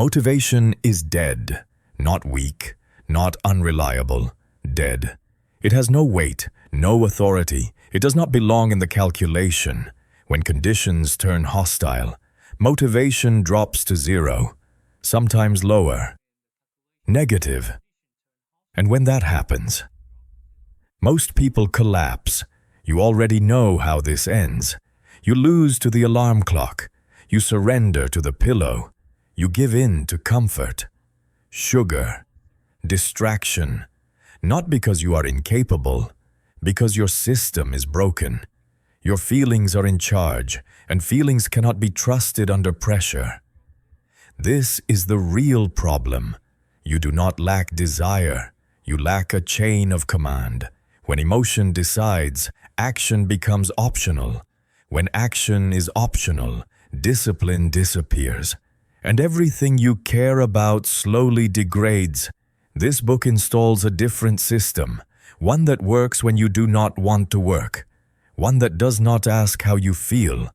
Motivation is dead, not weak, not unreliable, dead. It has no weight, no authority. It does not belong in the calculation. When conditions turn hostile, motivation drops to zero, sometimes lower, negative. And when that happens, most people collapse. You already know how this ends. You lose to the alarm clock. You surrender to the pillow. You give in to comfort, sugar, distraction, not because you are incapable, because your system is broken. Your feelings are in charge, and feelings cannot be trusted under pressure. This is the real problem. You do not lack desire. You lack a chain of command. When emotion decides, action becomes optional. When action is optional, discipline disappears, and everything you care about slowly degrades. This book installs a different system, one that works when you do not want to work, one that does not ask how you feel.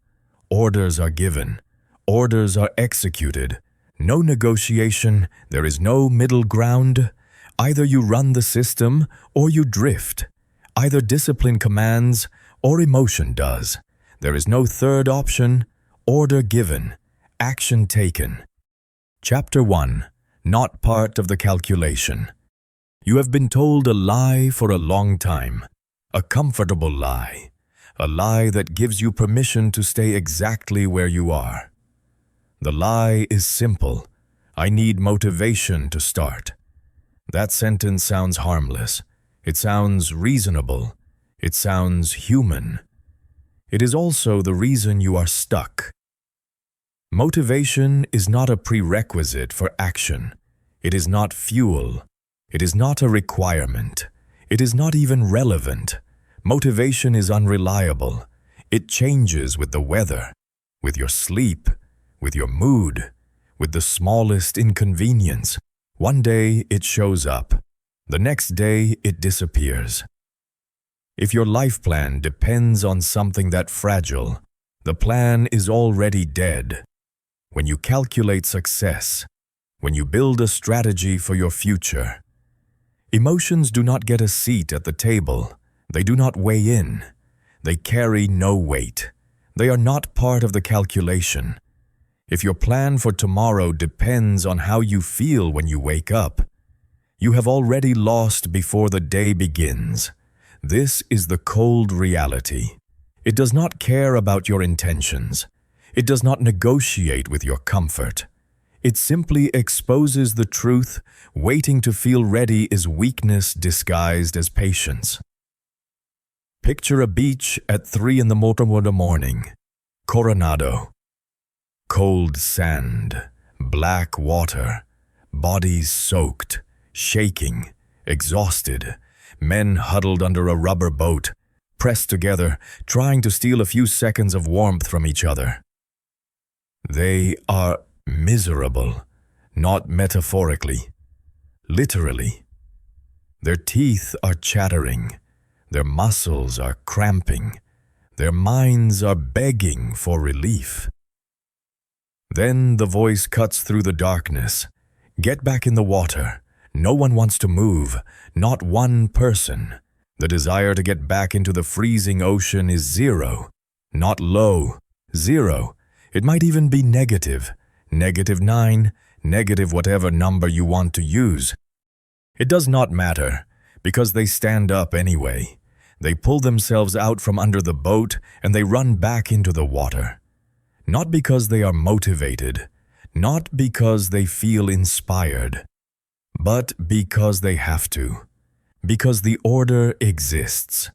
Orders are given. Orders are executed. No negotiation. There is no middle ground. Either you run the system or you drift. Either discipline commands or emotion does. There is no third option. Order given. Action taken. Chapter 1. Not part of the calculation. You have been told a lie for a long time. A comfortable lie. A lie that gives you permission to stay exactly where you are. The lie is simple. I need motivation to start. That sentence sounds harmless. It sounds reasonable. It sounds human. It is also the reason you are stuck. Motivation is not a prerequisite for action. It is not fuel. It is not a requirement. It is not even relevant. Motivation is unreliable. It changes with the weather, with your sleep, with your mood, with the smallest inconvenience. One day it shows up. The next day it disappears. If your life plan depends on something that fragile, the plan is already dead. When you calculate success, when you build a strategy for your future, emotions do not get a seat at the table. They do not weigh in. They carry no weight. They are not part of the calculation. If your plan for tomorrow depends on how you feel when you wake up, you have already lost before the day begins. This is the cold reality. It does not care about your intentions. It does not negotiate with your comfort. It simply exposes the truth. Waiting to feel ready is weakness disguised as patience. Picture a beach at 3 in the morning. Coronado. Cold sand, black water, bodies soaked, shaking, exhausted, men huddled under a rubber boat, pressed together, trying to steal a few seconds of warmth from each other. They are miserable, not metaphorically, literally. Their teeth are chattering, their muscles are cramping, their minds are begging for relief. Then the voice cuts through the darkness. Get back in the water. No one wants to move, not one person. The desire to get back into the freezing ocean is zero, not low, zero. It might even be negative, -9, negative whatever number you want to use. It does not matter, because they stand up anyway. They pull themselves out from under the boat and they run back into the water. Not because they are motivated, not because they feel inspired, but because they have to, because the order exists,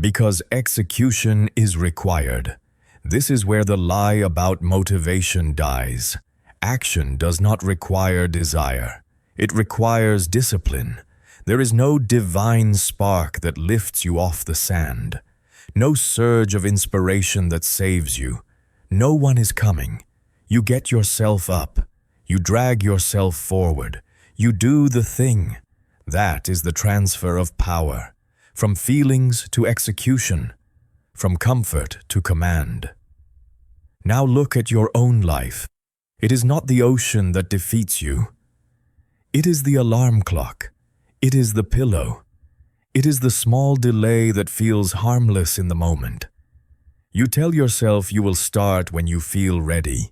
because execution is required. This is where the lie about motivation dies. Action does not require desire. It requires discipline. There is no divine spark that lifts you off the sand, no surge of inspiration that saves you. No one is coming. You get yourself up. You drag yourself forward. You do the thing. That is the transfer of power, from feelings to execution, from comfort to command. Now look at your own life. It is not the ocean that defeats you. It is the alarm clock. It is the pillow. It is the small delay that feels harmless in the moment. You tell yourself you will start when you feel ready.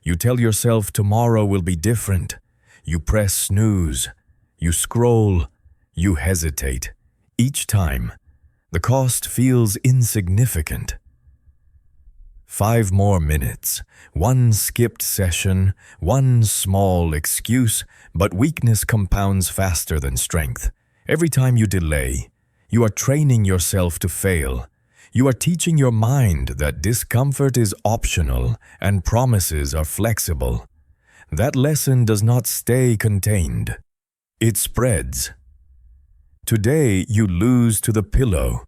You tell yourself tomorrow will be different. You press snooze. You scroll. You hesitate. Each time, the cost feels insignificant. 5 more minutes, one skipped session, one small excuse, but weakness compounds faster than strength. Every time you delay, you are training yourself to fail. You are teaching your mind that discomfort is optional and promises are flexible. That lesson does not stay contained. It spreads. Today you lose to the pillow.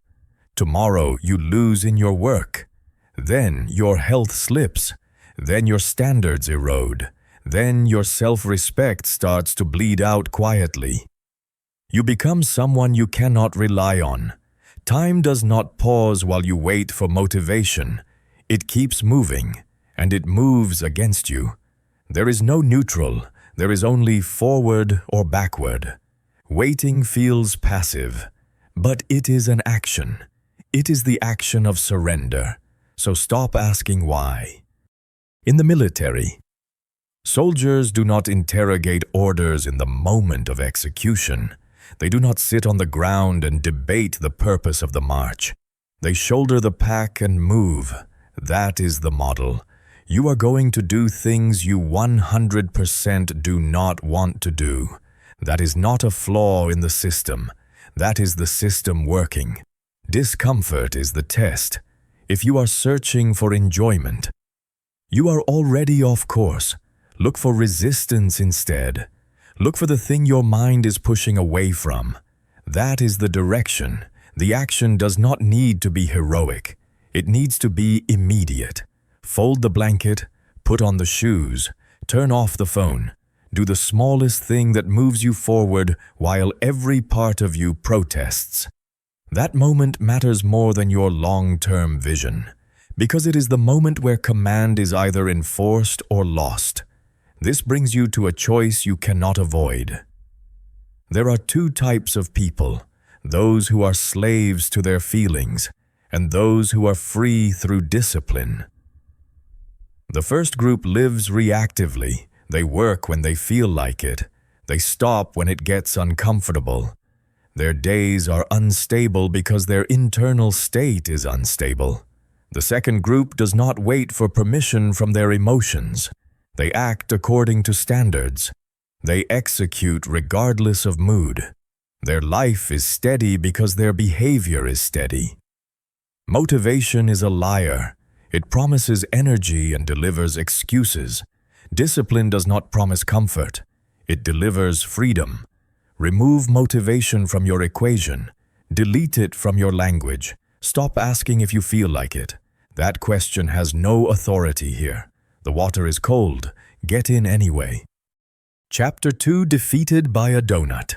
Tomorrow you lose in your work. Then your health slips. Then your standards erode. Then your self-respect starts to bleed out quietly. You become someone you cannot rely on. Time does not pause while you wait for motivation. It keeps moving, and it moves against you. There is no neutral. There is only forward or backward. Waiting feels passive, but it is an action. It is the action of surrender. So stop asking why. In the military, soldiers do not interrogate orders in the moment of execution. They do not sit on the ground and debate the purpose of the march. They shoulder the pack and move. That is the model. You are going to do things you 100% do not want to do. That is not a flaw in the system. That is the system working. Discomfort is the test. If you are searching for enjoyment, you are already off course. Look for resistance instead. Look for the thing your mind is pushing away from. That is the direction. The action does not need to be heroic. It needs to be immediate. Fold the blanket, put on the shoes, turn off the phone. Do the smallest thing that moves you forward while every part of you protests. That moment matters more than your long-term vision, because it is the moment where command is either enforced or lost. This brings you to a choice you cannot avoid. There are 2 types of people, those who are slaves to their feelings, and those who are free through discipline. The first group lives reactively. They work when they feel like it. They stop when it gets uncomfortable. Their days are unstable because their internal state is unstable. The second group does not wait for permission from their emotions. They act according to standards. They execute regardless of mood. Their life is steady because their behavior is steady. Motivation is a liar. It promises energy and delivers excuses. Discipline does not promise comfort. It delivers freedom. Remove motivation from your equation. Delete it from your language. Stop asking if you feel like it. That question has no authority here. The water is cold. Get in anyway. Chapter 2: Defeated by a Donut.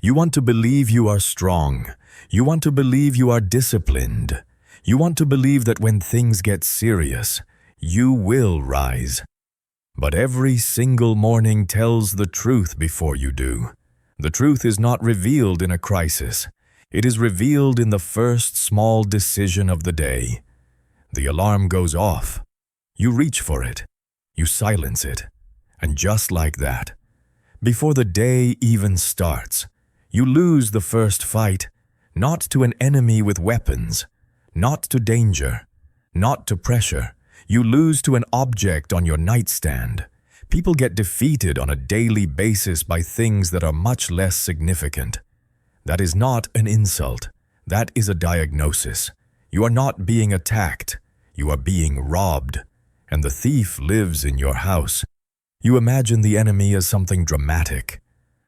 You want to believe you are strong. You want to believe you are disciplined. You want to believe that when things get serious, you will rise. But every single morning tells the truth before you do. The truth is not revealed in a crisis. It is revealed in the first small decision of the day. The alarm goes off. You reach for it. You silence it. And just like that, before the day even starts, you lose the first fight, not to an enemy with weapons, not to danger, not to pressure. You lose to an object on your nightstand. People get defeated on a daily basis by things that are much less significant. That is not an insult. That is a diagnosis. You are not being attacked. You are being robbed. And the thief lives in your house. You imagine the enemy as something dramatic,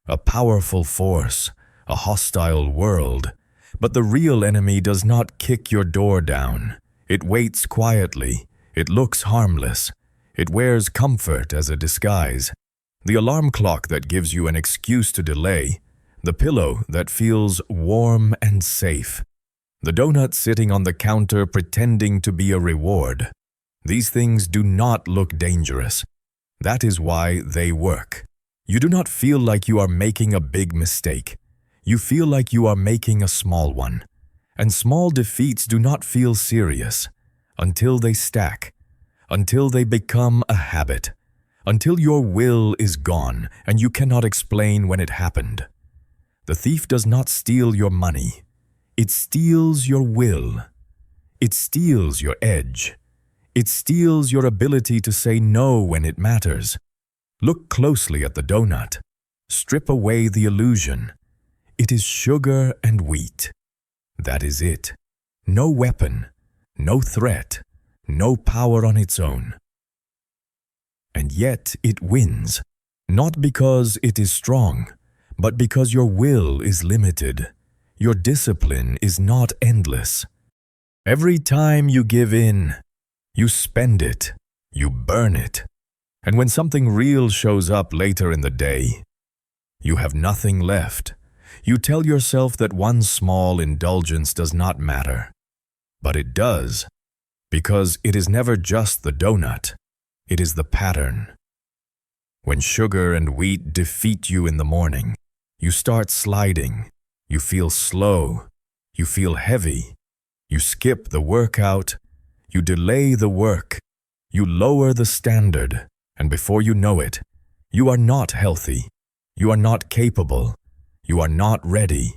a powerful force, a hostile world. But the real enemy does not kick your door down. It waits quietly. It looks harmless. It wears comfort as a disguise. The alarm clock that gives you an excuse to delay. The pillow that feels warm and safe. The donut sitting on the counter pretending to be a reward. These things do not look dangerous. That is why they work. You do not feel like you are making a big mistake. You feel like you are making a small one. And small defeats do not feel serious until they stack, until they become a habit, until your will is gone and you cannot explain when it happened. The thief does not steal your money. It steals your will. It steals your edge. It steals your ability to say no when it matters. Look closely at the donut. Strip away the illusion. It is sugar and wheat. That is it. No weapon, no threat, no power on its own. And yet it wins, not because it is strong, but because your will is limited. Your discipline is not endless. Every time you give in, you spend it, you burn it. And when something real shows up later in the day, you have nothing left. You tell yourself that one small indulgence does not matter. But it does, because it is never just the donut. It is the pattern. When sugar and wheat defeat you in the morning, you start sliding. You feel slow. You feel heavy. You skip the workout. You delay the work. You lower the standard. And before you know it, you are not healthy. You are not capable. You are not ready.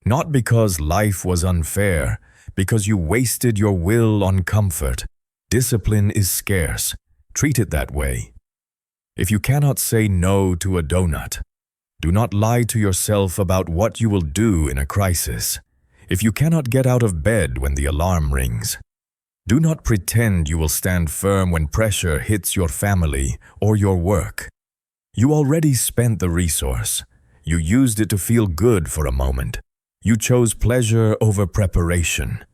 Not because life was unfair, because you wasted your will on comfort. Discipline is scarce. Treat it that way. If you cannot say no to a donut, do not lie to yourself about what you will do in a crisis. If you cannot get out of bed when the alarm rings, do not pretend you will stand firm when pressure hits your family or your work. You already spent the resource. You used it to feel good for a moment. You chose pleasure over preparation.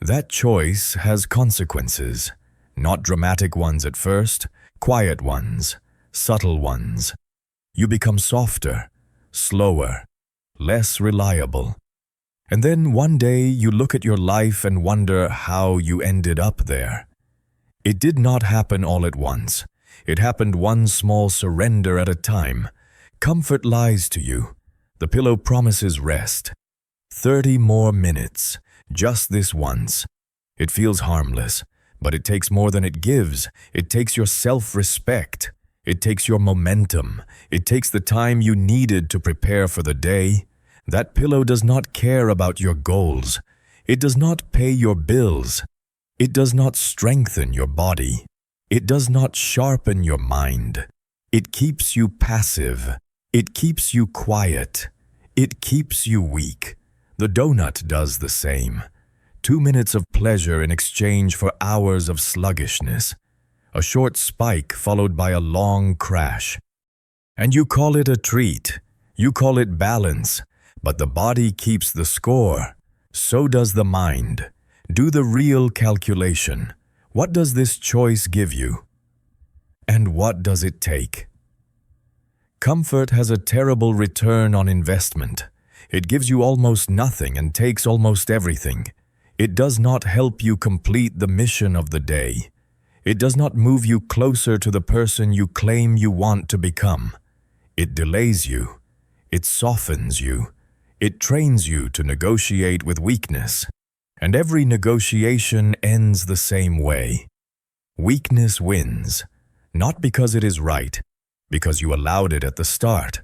That choice has consequences, not dramatic ones at first, quiet ones, subtle ones. You become softer, slower, less reliable. And then one day you look at your life and wonder how you ended up there. It did not happen all at once. It happened one small surrender at a time. Comfort lies to you. The pillow promises rest. 30 more minutes, just this once. It feels harmless, but it takes more than it gives. It takes your self-respect. It takes your momentum. It takes the time you needed to prepare for the day. That pillow does not care about your goals. It does not pay your bills. It does not strengthen your body. It does not sharpen your mind. It keeps you passive. It keeps you quiet. It keeps you weak. The donut does the same. 2 minutes of pleasure in exchange for hours of sluggishness. A short spike followed by a long crash. And you call it a treat. You call it balance. But the body keeps the score. So does the mind. Do the real calculation. What does this choice give you? And what does it take? Comfort has a terrible return on investment. It gives you almost nothing and takes almost everything. It does not help you complete the mission of the day. It does not move you closer to the person you claim you want to become. It delays you. It softens you. It trains you to negotiate with weakness. And every negotiation ends the same way. Weakness wins, not because it is right, because you allowed it at the start.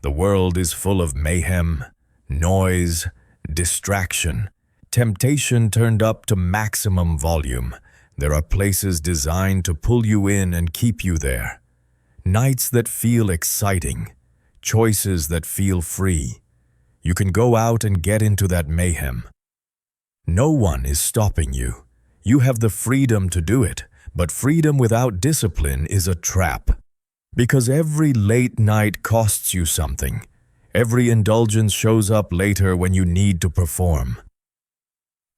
The world is full of mayhem, noise, distraction, temptation turned up to maximum volume. There are places designed to pull you in and keep you there. Nights that feel exciting, choices that feel free. You can go out and get into that mayhem. No one is stopping you. You have the freedom to do it, but freedom without discipline is a trap. Because every late night costs you something. Every indulgence shows up later when you need to perform.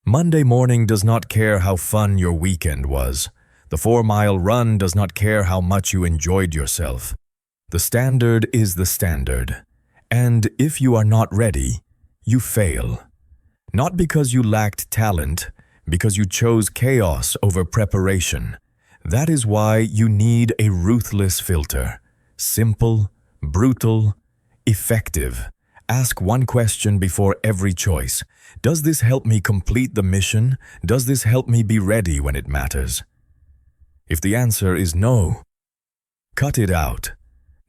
Monday morning does not care how fun your weekend was. The 4-mile run does not care how much you enjoyed yourself. The standard is the standard. And if you are not ready, you fail. Not because you lacked talent, because you chose chaos over preparation. That is why you need a ruthless filter. Simple, brutal, effective. Ask one question before every choice. Does this help me complete the mission? Does this help me be ready when it matters? If the answer is no, cut it out.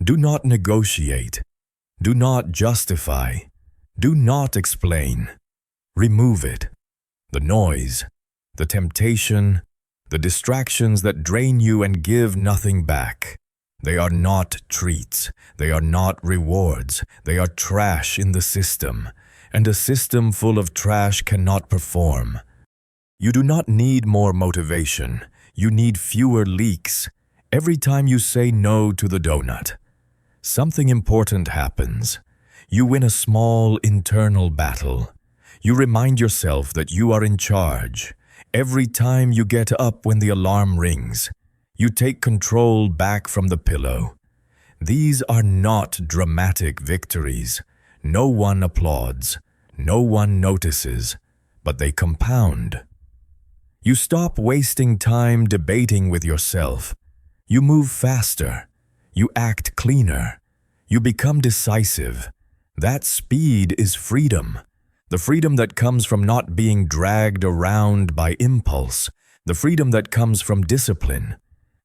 Do not negotiate. Do not justify. Do not explain. Remove it. The noise, the temptation, the distractions that drain you and give nothing back. They are not treats. They are not rewards. They are trash in the system, and a system full of trash cannot perform. You do not need more motivation. You need fewer leaks. Every time you say no to the donut, something important happens. You win a small internal battle. You remind yourself that you are in charge. Every time you get up when the alarm rings, you take control back from the pillow. These are not dramatic victories. No one applauds. No one notices, but they compound. You stop wasting time debating with yourself. You move faster. You act cleaner. You become decisive. That speed is freedom. The freedom that comes from not being dragged around by impulse. The freedom that comes from discipline.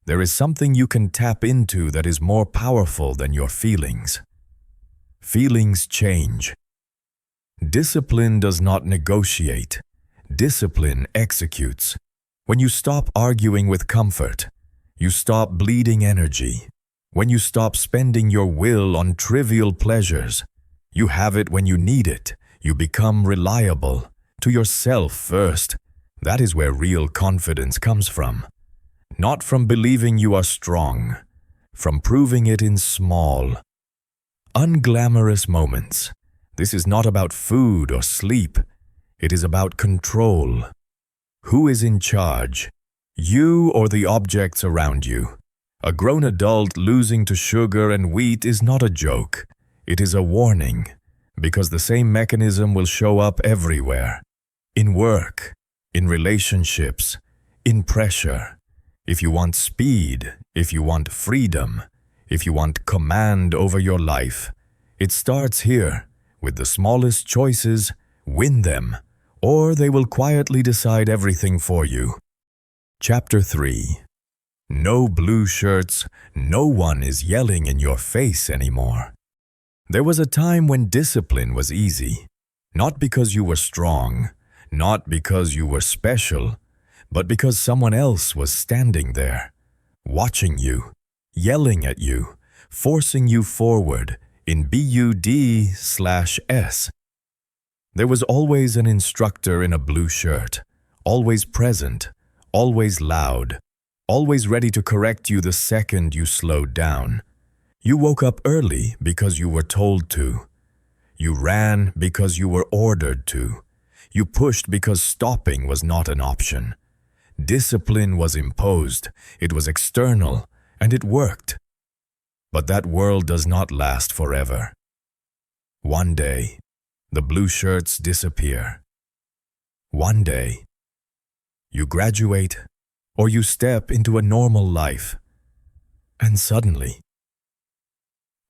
There is something you can tap into that is more powerful than your feelings. Feelings change. Discipline does not negotiate. Discipline executes. When you stop arguing with comfort, you stop bleeding energy. When you stop spending your will on trivial pleasures, you have it when you need it. You become reliable. To yourself first. That is where real confidence comes from. Not from believing you are strong, from proving it in small, unglamorous moments. This is not about food or sleep. It is about control. Who is in charge? You or the objects around you? A grown adult losing to sugar and wheat is not a joke. It is a warning, because the same mechanism will show up everywhere. In work, in relationships, in pressure. If you want speed, if you want freedom, if you want command over your life, it starts here. With the smallest choices, win them, or they will quietly decide everything for you. Chapter 3. No blue shirts, no one is yelling in your face anymore. There was a time when discipline was easy, not because you were strong, not because you were special, but because someone else was standing there, watching you, yelling at you, forcing you forward in BUD/S. There was always an instructor in a blue shirt, always present, always loud, always ready to correct you the second you slowed down. You woke up early because you were told to. You ran because you were ordered to. You pushed because stopping was not an option. Discipline was imposed, it was external, and it worked. But that world does not last forever. One day, the blue shirts disappear. One day, you graduate or you step into a normal life, and suddenly,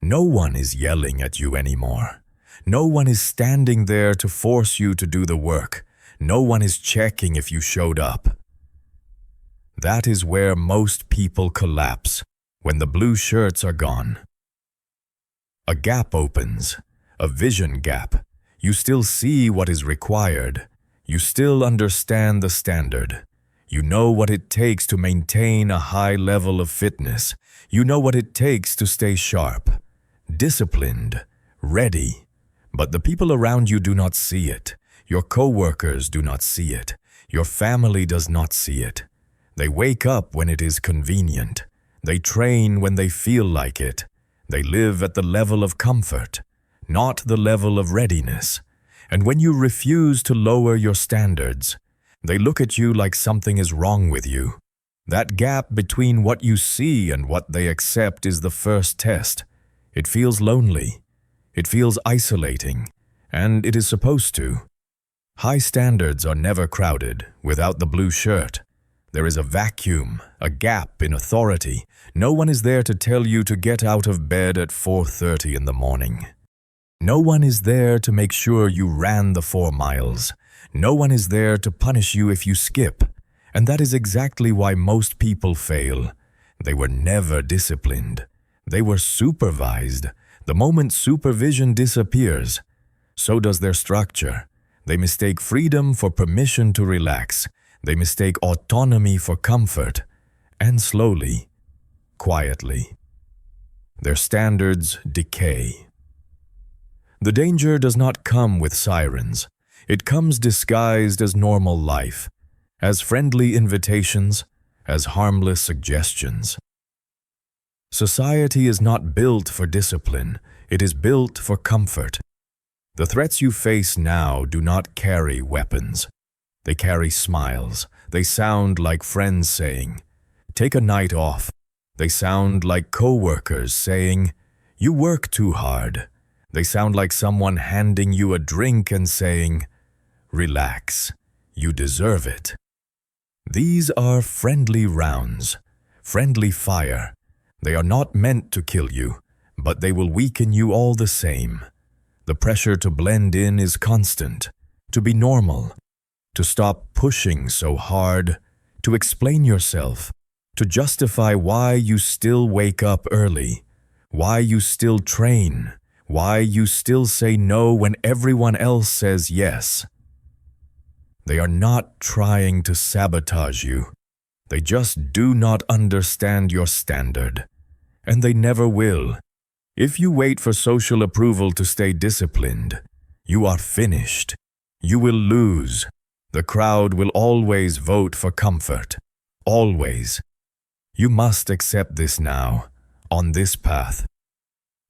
no one is yelling at you anymore. No one is standing there to force you to do the work. No one is checking if you showed up. That is where most people collapse, when the blue shirts are gone. A gap opens, a vision gap. You still see what is required. You still understand the standard. You know what it takes to maintain a high level of fitness. You know what it takes to stay sharp, disciplined, ready. But the people around you do not see it. Your co-workers do not see it. Your family does not see it. They wake up when it is convenient. They train when they feel like it. They live at the level of comfort, not the level of readiness. And when you refuse to lower your standards, they look at you like something is wrong with you. That gap between what you see and what they accept is the first test. It feels lonely. It feels isolating. And it is supposed to. High standards are never crowded without the blue shirt. There is a vacuum, a gap in authority. No one is there to tell you to get out of bed at 4:30 in the morning. No one is there to make sure you ran the 4 miles. No one is there to punish you if you skip. And that is exactly why most people fail. They were never disciplined. They were supervised. The moment supervision disappears, so does their structure. They mistake freedom for permission to relax. They mistake autonomy for comfort. And slowly, quietly, their standards decay. The danger does not come with sirens. It comes disguised as normal life, as friendly invitations, as harmless suggestions. Society is not built for discipline. It is built for comfort. The threats you face now do not carry weapons. They carry smiles. They sound like friends saying, "Take a night off." They sound like co-workers saying, "You work too hard." They sound like someone handing you a drink and saying, "Relax, you deserve it." These are friendly rounds, friendly fire. They are not meant to kill you, but they will weaken you all the same. The pressure to blend in is constant, to be normal, to stop pushing so hard, to explain yourself, to justify why you still wake up early, why you still train, why you still say no when everyone else says yes. They are not trying to sabotage you. They just do not understand your standard. And they never will. If you wait for social approval to stay disciplined, you are finished. You will lose. The crowd will always vote for comfort. Always. You must accept this now, on this path.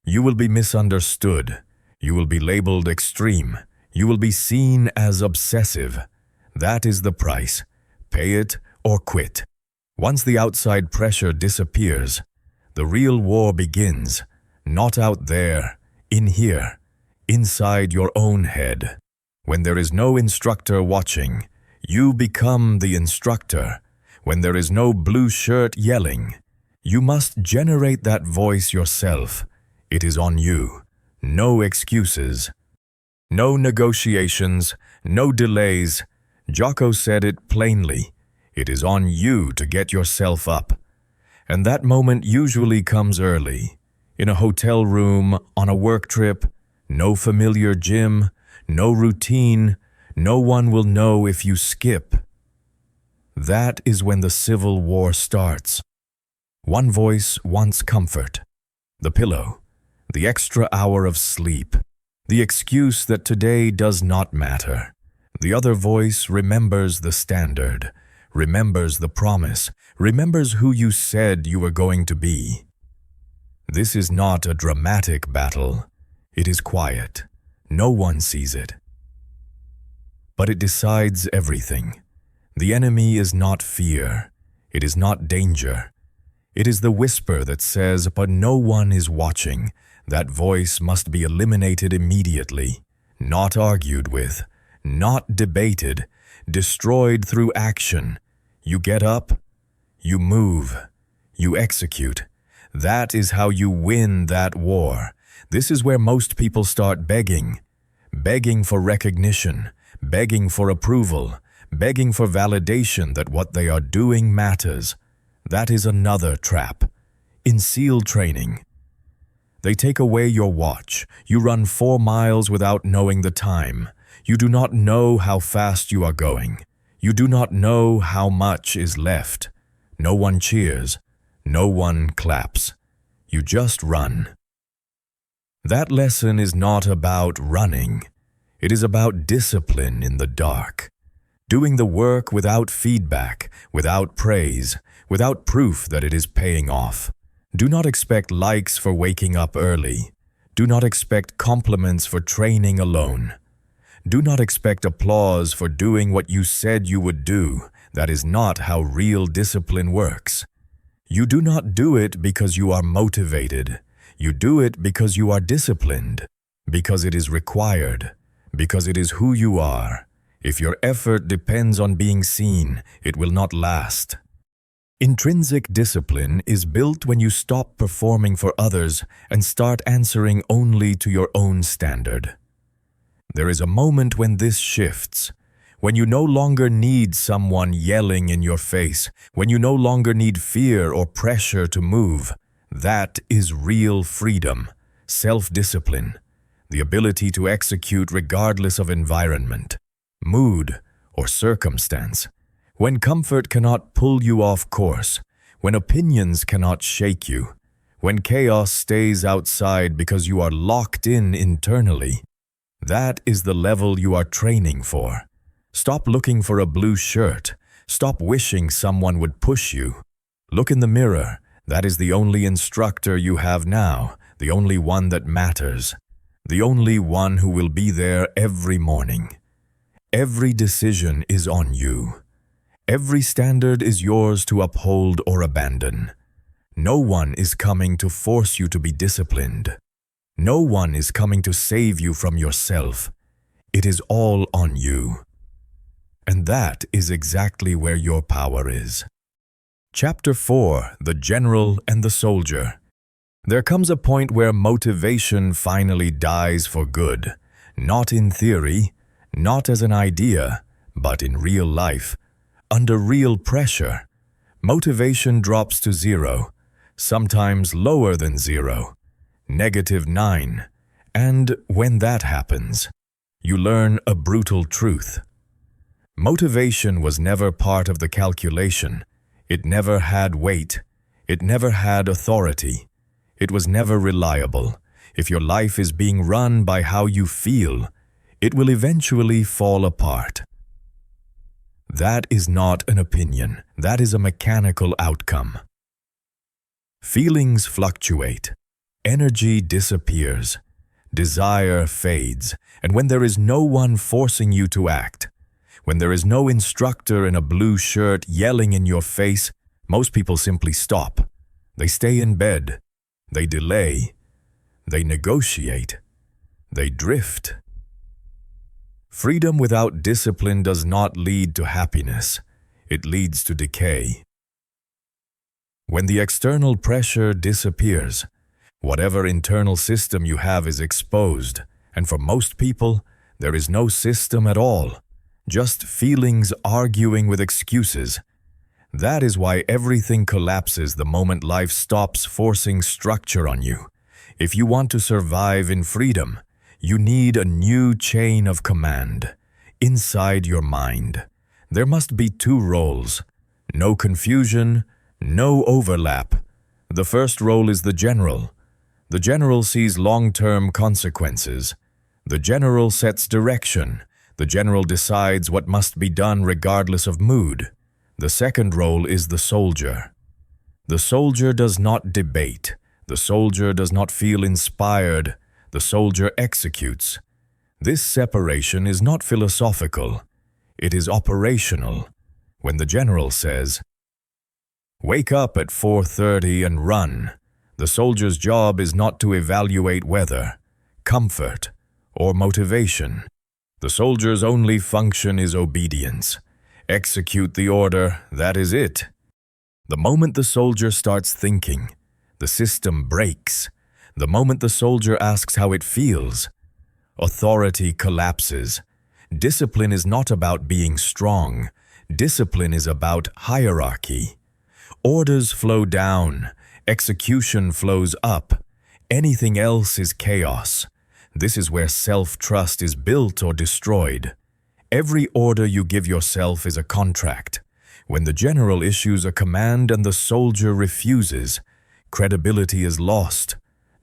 You will be misunderstood. You will be labeled extreme. You will be seen as obsessive. That is the price. Pay it or quit. Once the outside pressure disappears, the real war begins, not out there, in here, inside your own head. When there is no instructor watching, you become the instructor. When there is no blue shirt yelling, you must generate that voice yourself. It is on you. No excuses. No negotiations, no delays. Jocko said it plainly. It is on you to get yourself up. And that moment usually comes early. In a hotel room, on a work trip, no familiar gym, no routine, no one will know if you skip. That is when the civil war starts. One voice wants comfort. The pillow, the extra hour of sleep, the excuse that today does not matter. The other voice remembers the standard, remembers the promise, remembers who you said you were going to be. This is not a dramatic battle. It is quiet. No one sees it. But it decides everything. The enemy is not fear. It is not danger. It is the whisper that says, "But no one is watching." That voice must be eliminated immediately, not argued with, not debated, destroyed through action. You get up, you move, you execute. That is how you win that war. This is where most people start begging. Begging for recognition, begging for approval, begging for validation that what they are doing matters. That is another trap. In SEAL training, they take away your watch. You run 4 miles without knowing the time. You do not know how fast you are going. You do not know how much is left. No one cheers. No one claps. You just run. That lesson is not about running. It is about discipline in the dark. Doing the work without feedback, without praise, without proof that it is paying off. Do not expect likes for waking up early. Do not expect compliments for training alone. Do not expect applause for doing what you said you would do. That is not how real discipline works. You do not do it because you are motivated. You do it because you are disciplined, because it is required, because it is who you are. If your effort depends on being seen, it will not last. Intrinsic discipline is built when you stop performing for others and start answering only to your own standard. There is a moment when this shifts, when you no longer need someone yelling in your face, when you no longer need fear or pressure to move. That is real freedom, self-discipline, the ability to execute regardless of environment, mood, or circumstance. When comfort cannot pull you off course, when opinions cannot shake you, when chaos stays outside because you are locked in internally, that is the level you are training for. Stop looking for a blue shirt. Stop wishing someone would push you. Look in the mirror. That is the only instructor you have now, the only one that matters, the only one who will be there every morning. Every decision is on you. Every standard is yours to uphold or abandon. No one is coming to force you to be disciplined. No one is coming to save you from yourself. It is all on you. And that is exactly where your power is. Chapter 4: The General and the Soldier. There comes a point where motivation finally dies for good, not in theory, not as an idea, but in real life. Under real pressure, motivation drops to 0, sometimes lower than 0, -9, and when that happens, you learn a brutal truth. Motivation was never part of the calculation. It never had weight. It never had authority. It was never reliable. If your life is being run by how you feel, it will eventually fall apart. That is not an opinion. That is a mechanical outcome. Feelings fluctuate. Energy disappears. Desire fades. And when there is no one forcing you to act, when there is no instructor in a blue shirt yelling in your face, most people simply stop. They stay in bed. They delay. They negotiate. They drift. Freedom without discipline does not lead to happiness. It leads to decay. When the external pressure disappears, whatever internal system you have is exposed, and for most people, there is no system at all, just feelings arguing with excuses. That is why everything collapses the moment life stops forcing structure on you. If you want to survive in freedom, you need a new chain of command. Inside your mind, there must be 2 roles. No confusion, no overlap. The first role is the general. The general sees long-term consequences. The general sets direction. The general decides what must be done regardless of mood. The second role is the soldier. The soldier does not debate. The soldier does not feel inspired. The soldier executes. This separation is not philosophical. It is operational. When the general says, "Wake up at 4:30 and run," the soldier's job is not to evaluate weather, comfort, or motivation. The soldier's only function is obedience. Execute the order, that is it. The moment the soldier starts thinking, the system breaks. The moment the soldier asks how it feels, authority collapses. Discipline is not about being strong. Discipline is about hierarchy. Orders flow down. Execution flows up. Anything else is chaos. This is where self-trust is built or destroyed. Every order you give yourself is a contract. When the general issues a command and the soldier refuses, credibility is lost.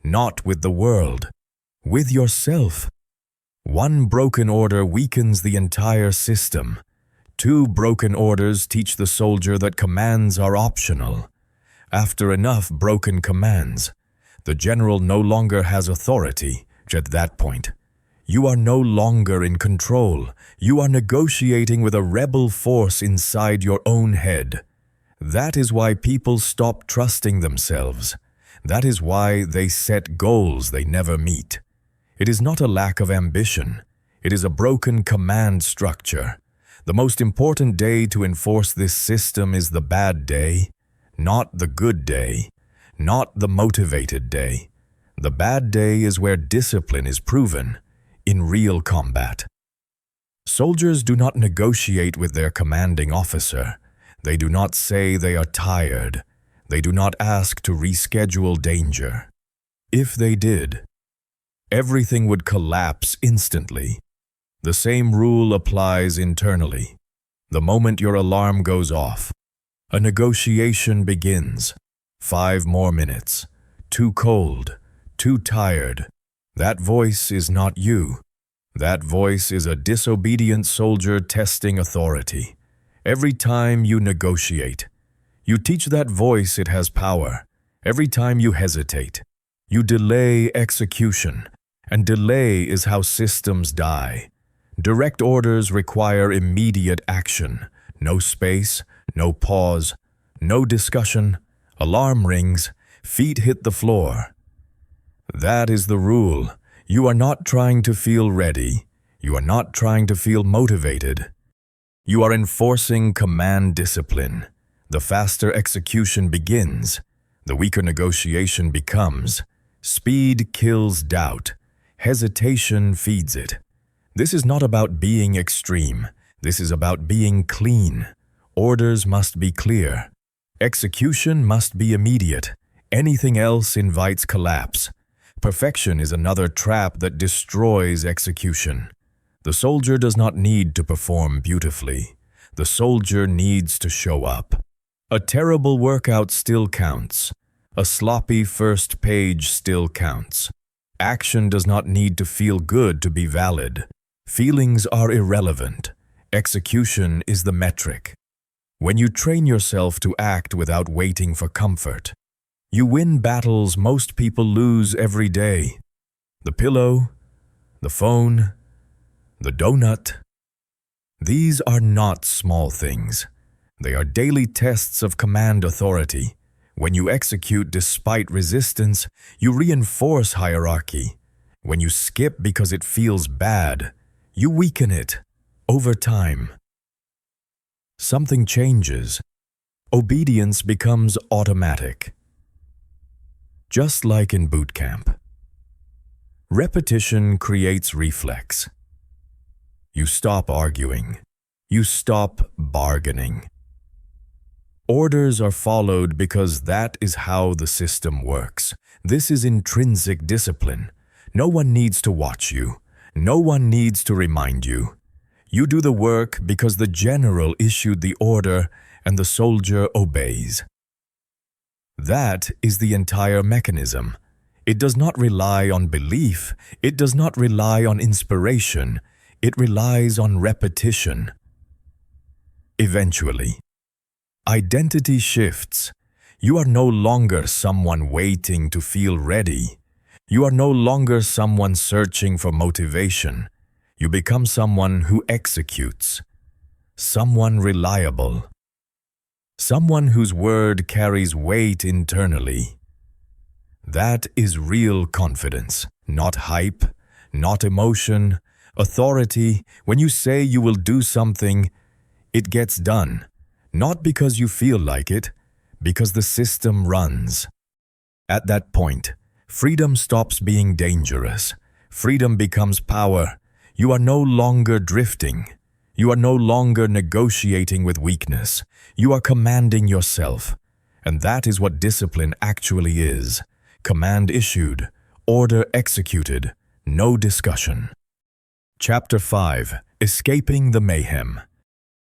Not with the world, with yourself. One broken order weakens the entire system. 2 broken orders teach the soldier that commands are optional. After enough broken commands, the general no longer has authority. At that point, you are no longer in control. You are negotiating with a rebel force inside your own head. That is why people stop trusting themselves. That is why they set goals they never meet. It is not a lack of ambition. It is a broken command structure. The most important day to enforce this system is the bad day, not the good day, not the motivated day. The bad day is where discipline is proven, in real combat. Soldiers do not negotiate with their commanding officer. They do not say they are tired. They do not ask to reschedule danger. If they did, everything would collapse instantly. The same rule applies internally. The moment your alarm goes off, a negotiation begins. 5 more minutes. Too cold. Too tired. That voice is not you. That voice is a disobedient soldier testing authority. Every time you negotiate, you teach that voice it has power. Every time you hesitate, you delay execution, and delay is how systems die. Direct orders require immediate action. No space, no pause, no discussion. Alarm rings, feet hit the floor. That is the rule. You are not trying to feel ready. You are not trying to feel motivated. You are enforcing command discipline. The faster execution begins, the weaker negotiation becomes. Speed kills doubt. Hesitation feeds it. This is not about being extreme. This is about being clean. Orders must be clear. Execution must be immediate. Anything else invites collapse. Perfection is another trap that destroys execution. The soldier does not need to perform beautifully. The soldier needs to show up. A terrible workout still counts. A sloppy first page still counts. Action does not need to feel good to be valid. Feelings are irrelevant. Execution is the metric. When you train yourself to act without waiting for comfort, you win battles most people lose every day. The pillow, the phone, the donut. These are not small things. They are daily tests of command authority. When you execute despite resistance, you reinforce hierarchy. When you skip because it feels bad, you weaken it. Over time, something changes. Obedience becomes automatic. Just like in boot camp. Repetition creates reflex. You stop arguing. You stop bargaining. Orders are followed because that is how the system works. This is intrinsic discipline. No one needs to watch you. No one needs to remind you. You do the work because the general issued the order and the soldier obeys. That is the entire mechanism. It does not rely on belief. It does not rely on inspiration. It relies on repetition. Eventually, identity shifts. You are no longer someone waiting to feel ready. You are no longer someone searching for motivation. You become someone who executes. Someone reliable. Someone whose word carries weight internally. That is real confidence, not hype, not emotion, authority. When you say you will do something, it gets done. Not because you feel like it, because the system runs. At that point, freedom stops being dangerous. Freedom becomes power. You are no longer drifting. You are no longer negotiating with weakness. You are commanding yourself. And that is what discipline actually is. Command issued, order executed, no discussion. Chapter 5. Escaping the Mayhem.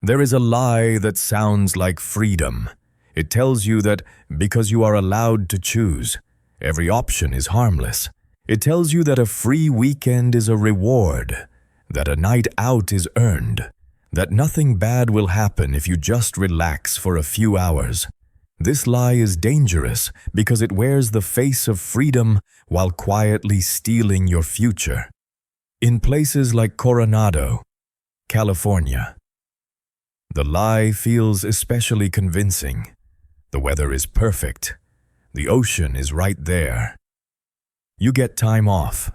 There is a lie that sounds like freedom. It tells you that because you are allowed to choose, every option is harmless. It tells you that a free weekend is a reward, that a night out is earned, that nothing bad will happen if you just relax for a few hours. This lie is dangerous because it wears the face of freedom while quietly stealing your future. In places like Coronado, California, the lie feels especially convincing. The weather is perfect. The ocean is right there. You get time off.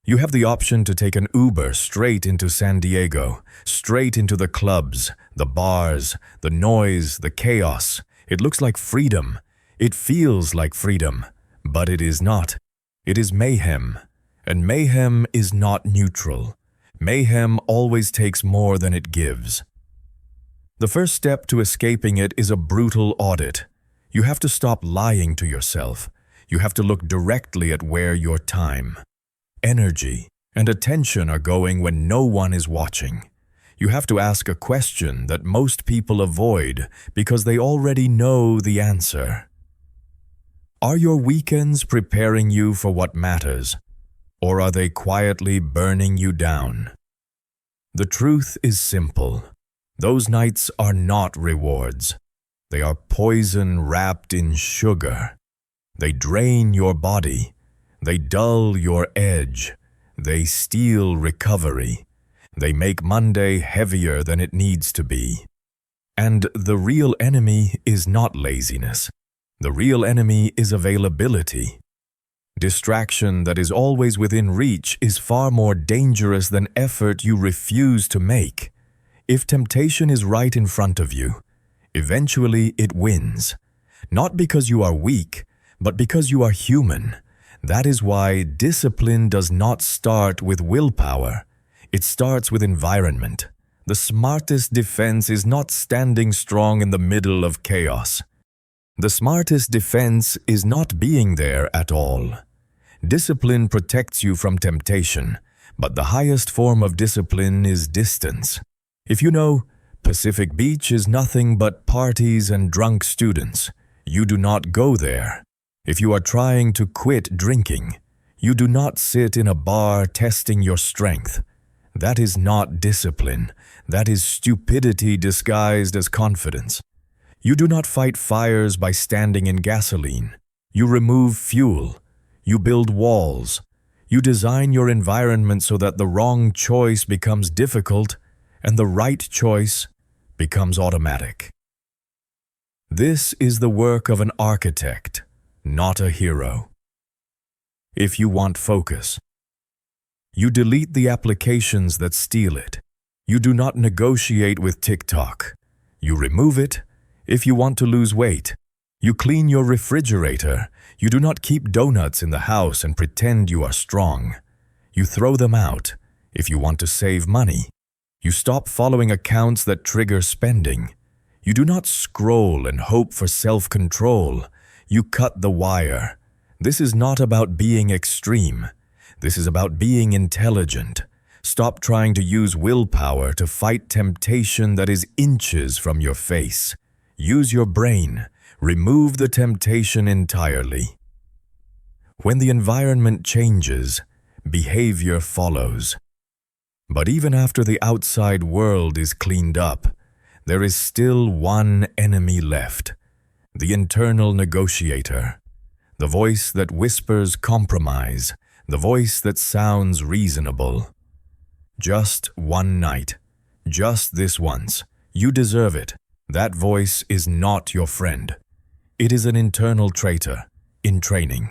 You have the option to take an Uber straight into San Diego, straight into the clubs, the bars, the noise, the chaos. It looks like freedom. It feels like freedom, but it is not. It is mayhem, and mayhem is not neutral. Mayhem always takes more than it gives. The first step to escaping it is a brutal audit. You have to stop lying to yourself. You have to look directly at where your time, energy, and attention are going when no one is watching. You have to ask a question that most people avoid because they already know the answer. Are your weekends preparing you for what matters, or are they quietly burning you down? The truth is simple. Those nights are not rewards. They are poison wrapped in sugar. They drain your body. They dull your edge. They steal recovery. They make Monday heavier than it needs to be. And the real enemy is not laziness. The real enemy is availability. Distraction that is always within reach is far more dangerous than effort you refuse to make. If temptation is right in front of you, eventually it wins. Not because you are weak, but because you are human. That is why discipline does not start with willpower. It starts with environment. The smartest defense is not standing strong in the middle of chaos. The smartest defense is not being there at all. Discipline protects you from temptation, but the highest form of discipline is distance. If you know Pacific Beach is nothing but parties and drunk students, you do not go there. If you are trying to quit drinking, you do not sit in a bar testing your strength. That is not discipline. That is stupidity disguised as confidence. You do not fight fires by standing in gasoline. You remove fuel. You build walls. You design your environment so that the wrong choice becomes difficult and the right choice becomes automatic. This is the work of an architect, not a hero. If you want focus, you delete the applications that steal it. You do not negotiate with TikTok. You remove it. If you want to lose weight, you clean your refrigerator. You do not keep donuts in the house and pretend you are strong. You throw them out. If you want to save money, you stop following accounts that trigger spending. You do not scroll and hope for self-control. You cut the wire. This is not about being extreme. This is about being intelligent. Stop trying to use willpower to fight temptation that is inches from your face. Use your brain. Remove the temptation entirely. When the environment changes, behavior follows. But even after the outside world is cleaned up, there is still one enemy left: the internal negotiator, the voice that whispers compromise, the voice that sounds reasonable. Just one night, just this once, you deserve it. That voice is not your friend. It is an internal traitor in training.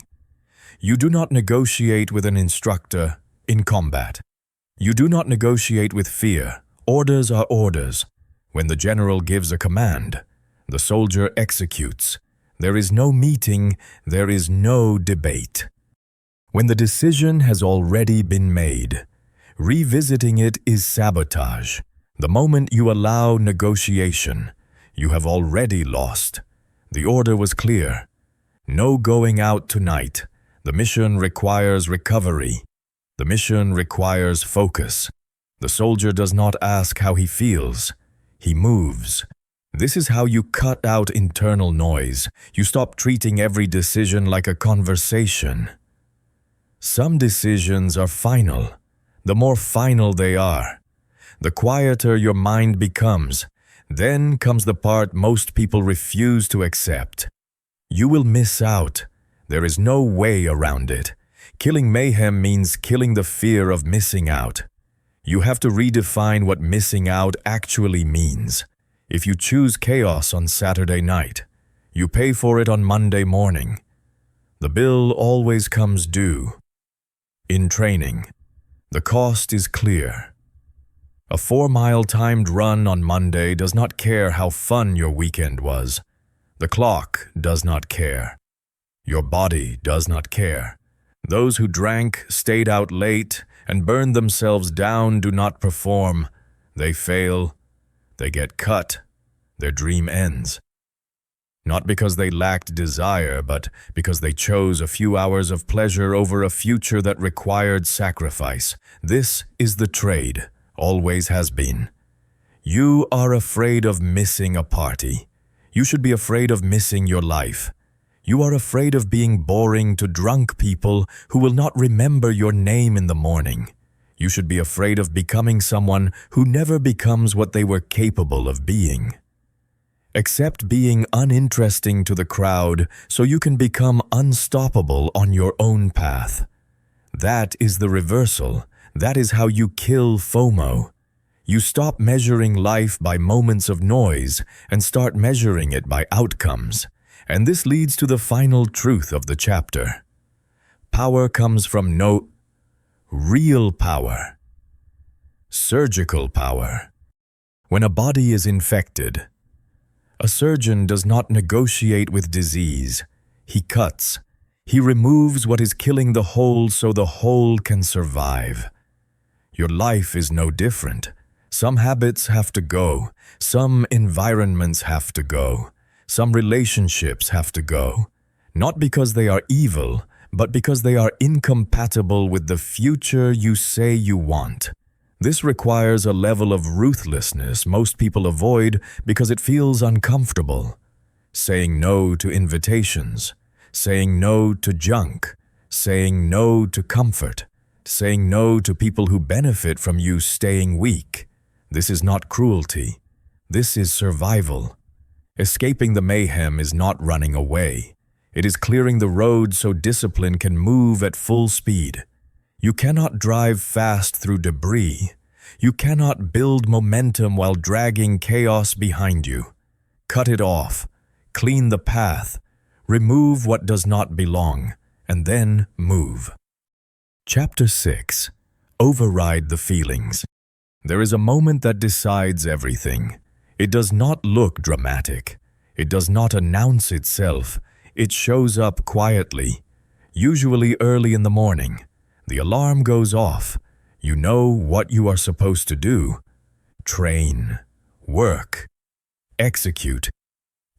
You do not negotiate with an instructor in combat. You do not negotiate with fear. Orders are orders. When the general gives a command, the soldier executes. There is no meeting, there is no debate. When the decision has already been made, revisiting it is sabotage. The moment you allow negotiation, you have already lost. The order was clear. No going out tonight. The mission requires recovery. The mission requires focus. The soldier does not ask how he feels. He moves. This is how you cut out internal noise. You stop treating every decision like a conversation. Some decisions are final. The more final they are, the quieter your mind becomes. Then comes the part most people refuse to accept. You will miss out. There is no way around it. Killing mayhem means killing the fear of missing out. You have to redefine what missing out actually means. If you choose chaos on Saturday night, you pay for it on Monday morning. The bill always comes due. In training, The cost is clear. A 4-mile timed run on Monday does not care how fun your weekend was. The clock does not care. Your body does not care. Those who drank, stayed out late, and burned themselves down do not perform. They fail. They get cut. Their dream ends. Not because they lacked desire, but because they chose a few hours of pleasure over a future that required sacrifice. This is the trade, always has been. You are afraid of missing a party. You should be afraid of missing your life. You are afraid of being boring to drunk people who will not remember your name in the morning. You should be afraid of becoming someone who never becomes what they were capable of being. Accept being uninteresting to the crowd so you can become unstoppable on your own path. That is the reversal. That is how you kill FOMO. You stop measuring life by moments of noise and start measuring it by outcomes. And this leads to the final truth of the chapter. Power comes from no real power. Surgical power. When a body is infected, a surgeon does not negotiate with disease. He cuts. He removes what is killing the whole so the whole can survive. Your life is no different. Some habits have to go. Some environments have to go. Some relationships have to go. Not because they are evil, but because they are incompatible with the future you say you want. This requires a level of ruthlessness most people avoid because it feels uncomfortable. Saying no to invitations, saying no to junk, saying no to comfort, saying no to people who benefit from you staying weak. This is not cruelty. This is survival. Escaping the mayhem is not running away. It is clearing the road so discipline can move at full speed. You cannot drive fast through debris. You cannot build momentum while dragging chaos behind you. Cut it off. Clean the path. Remove what does not belong, and then move. Chapter 6. Override the feelings. There is a moment that decides everything. It does not look dramatic. It does not announce itself. It shows up quietly, usually early in the morning. The alarm goes off. You know what you are supposed to do. Train, work, execute,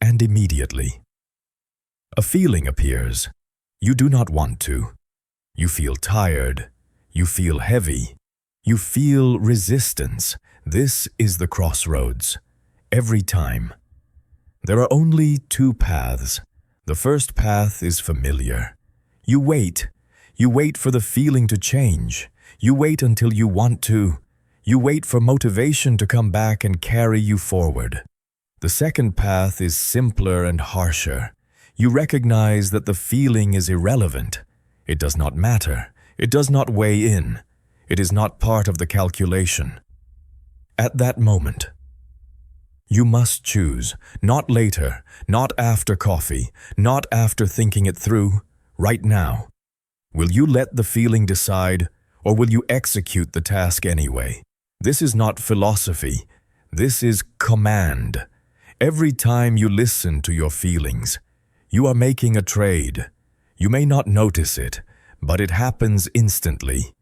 and immediately. A feeling appears. You do not want to. You feel tired. You feel heavy. You feel resistance. This is the crossroads. Every time. There are only 2 paths. The first path is familiar. You wait. You wait for the feeling to change. You wait until you want to. You wait for motivation to come back and carry you forward. The second path is simpler and harsher. You recognize that the feeling is irrelevant. It does not matter. It does not weigh in. It is not part of the calculation. At that moment, you must choose, not later, not after coffee, not after thinking it through, right now. Will you let the feeling decide, or will you execute the task anyway? This is not philosophy. This is command. Every time you listen to your feelings, you are making a trade. You may not notice it, but it happens instantly.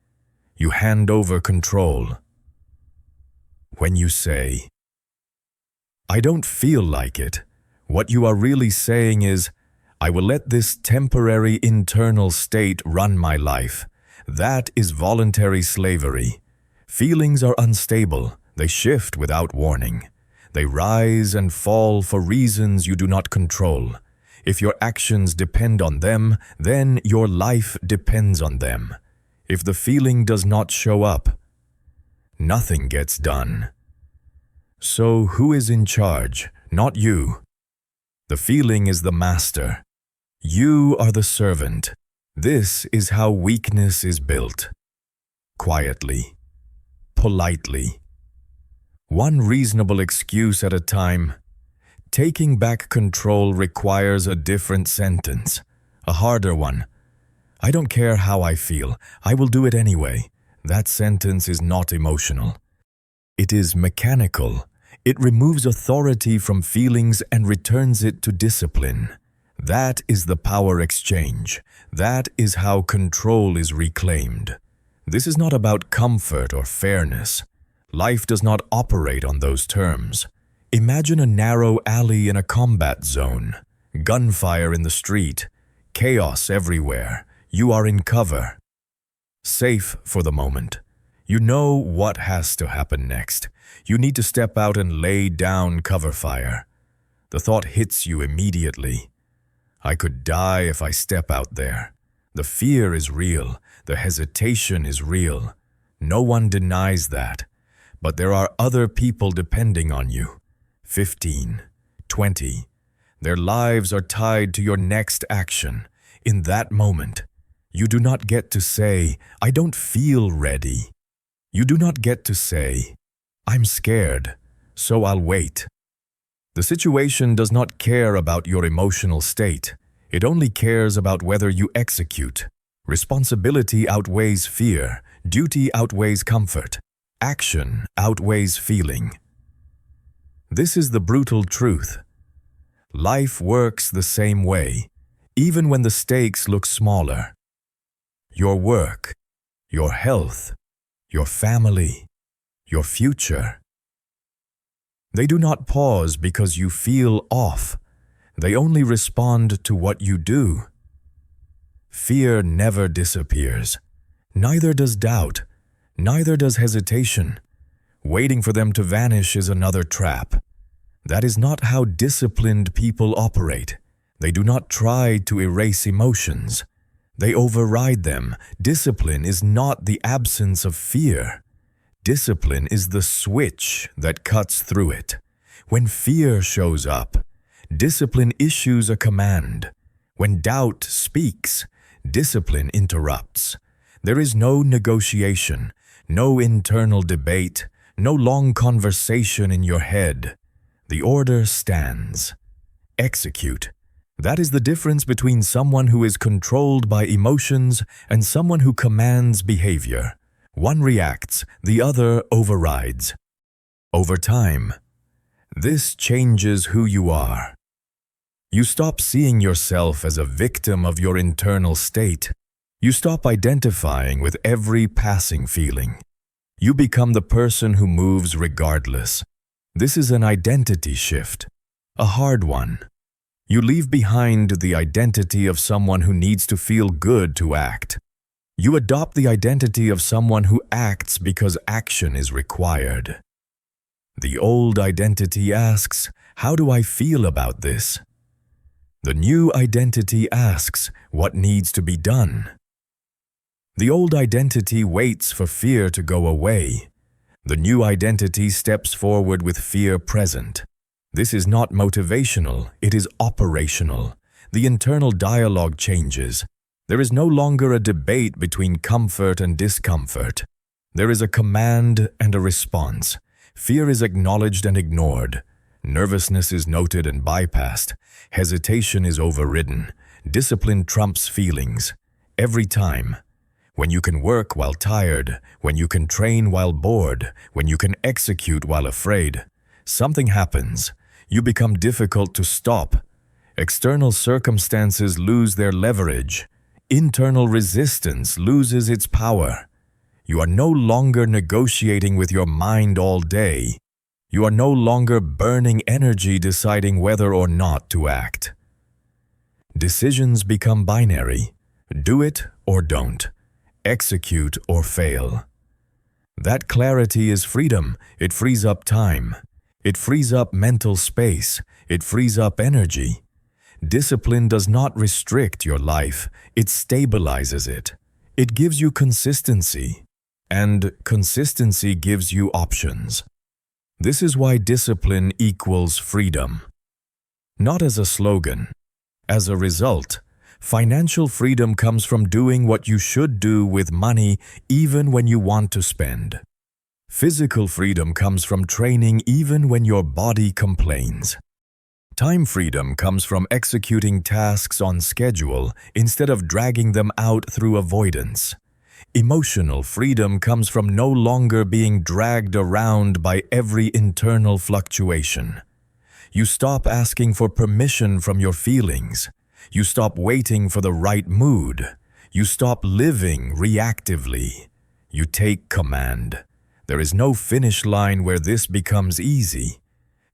You hand over control. When you say, "I don't feel like it," what you are really saying is, "I will let this temporary internal state run my life." That is voluntary slavery. Feelings are unstable. They shift without warning. They rise and fall for reasons you do not control. If your actions depend on them, then your life depends on them. If the feeling does not show up, nothing gets done. So who is in charge? Not you. The feeling is the master. You are the servant. This is how weakness is built. Quietly. Politely. One reasonable excuse at a time. Taking back control requires a different sentence, a harder one. "I don't care how I feel. I will do it anyway." That sentence is not emotional. It is mechanical. It removes authority from feelings and returns it to discipline. That is the power exchange. That is how control is reclaimed. This is not about comfort or fairness. Life does not operate on those terms. Imagine a narrow alley in a combat zone, gunfire in the street, chaos everywhere. You are in cover. Safe for the moment. You know what has to happen next. You need to step out and lay down cover fire. The thought hits you immediately. I could die if I step out there. The fear is real. The hesitation is real. No one denies that. But there are other people depending on you. 15, 20. Their lives are tied to your next action. In that moment, you do not get to say, I don't feel ready. You do not get to say, I'm scared, so I'll wait. The situation does not care about your emotional state. It only cares about whether you execute. Responsibility outweighs fear. Duty outweighs comfort. Action outweighs feeling. This is the brutal truth. Life works the same way, even when the stakes look smaller. Your work, your health, your family, your future. They do not pause because you feel off. They only respond to what you do. Fear never disappears. Neither does doubt. Neither does hesitation. Waiting for them to vanish is another trap. That is not how disciplined people operate. They do not try to erase emotions. They override them. Discipline is not the absence of fear. Discipline is the switch that cuts through it. When fear shows up, discipline issues a command. When doubt speaks, discipline interrupts. There is no negotiation, no internal debate, no long conversation in your head. The order stands. Execute. That is the difference between someone who is controlled by emotions and someone who commands behavior. One reacts, the other overrides. Over time, this changes who you are. You stop seeing yourself as a victim of your internal state. You stop identifying with every passing feeling. You become the person who moves regardless. This is an identity shift, a hard one. You leave behind the identity of someone who needs to feel good to act. You adopt the identity of someone who acts because action is required. The old identity asks, how do I feel about this? The new identity asks, what needs to be done? The old identity waits for fear to go away. The new identity steps forward with fear present. This is not motivational, it is operational. The internal dialogue changes. There is no longer a debate between comfort and discomfort. There is a command and a response. Fear is acknowledged and ignored. Nervousness is noted and bypassed. Hesitation is overridden. Discipline trumps feelings. Every time. When you can work while tired, when you can train while bored, when you can execute while afraid, something happens. You become difficult to stop. External circumstances lose their leverage. Internal resistance loses its power. You are no longer negotiating with your mind all day. You are no longer burning energy deciding whether or not to act. Decisions become binary. Do it or don't. Execute or fail. That clarity is freedom. It frees up time. It frees up mental space. It frees up energy. Discipline does not restrict your life. It stabilizes it. It gives you consistency. And consistency gives you options. This is why discipline equals freedom. Not as a slogan. As a result, financial freedom comes from doing what you should do with money even when you want to spend. Physical freedom comes from training even when your body complains. Time freedom comes from executing tasks on schedule instead of dragging them out through avoidance. Emotional freedom comes from no longer being dragged around by every internal fluctuation. You stop asking for permission from your feelings. You stop waiting for the right mood. You stop living reactively. You take command. There is no finish line where this becomes easy.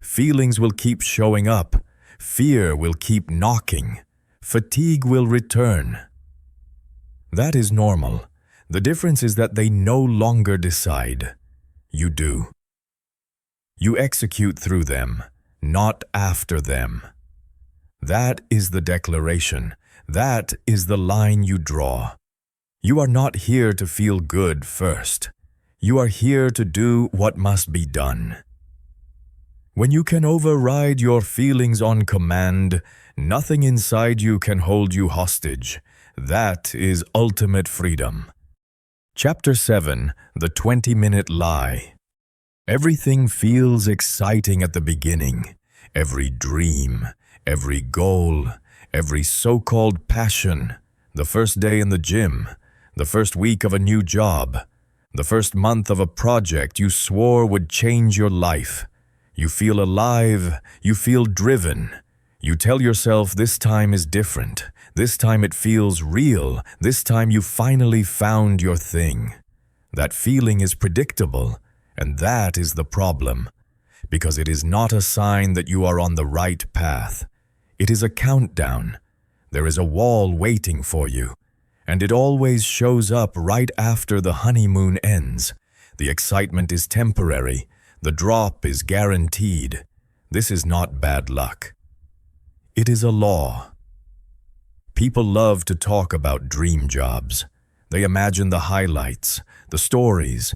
Feelings will keep showing up. Fear will keep knocking. Fatigue will return. That is normal. The difference is that they no longer decide. You do. You execute through them, not after them. That is the declaration. That is the line you draw. You are not here to feel good first. You are here to do what must be done. When you can override your feelings on command, nothing inside you can hold you hostage. That is ultimate freedom. Chapter 7, The 20-Minute Lie. Everything feels exciting at the beginning. Every dream, every goal, every so-called passion, the first day in the gym, the first week of a new job, the first month of a project you swore would change your life. You feel alive, you feel driven. You tell yourself this time is different. This time it feels real. This time you finally found your thing. That feeling is predictable, and that is the problem, because it is not a sign that you are on the right path. It is a countdown. There is a wall waiting for you, and it always shows up right after the honeymoon ends. The excitement is temporary. The drop is guaranteed. This is not bad luck. It is a law. People love to talk about dream jobs. They imagine the highlights, the stories,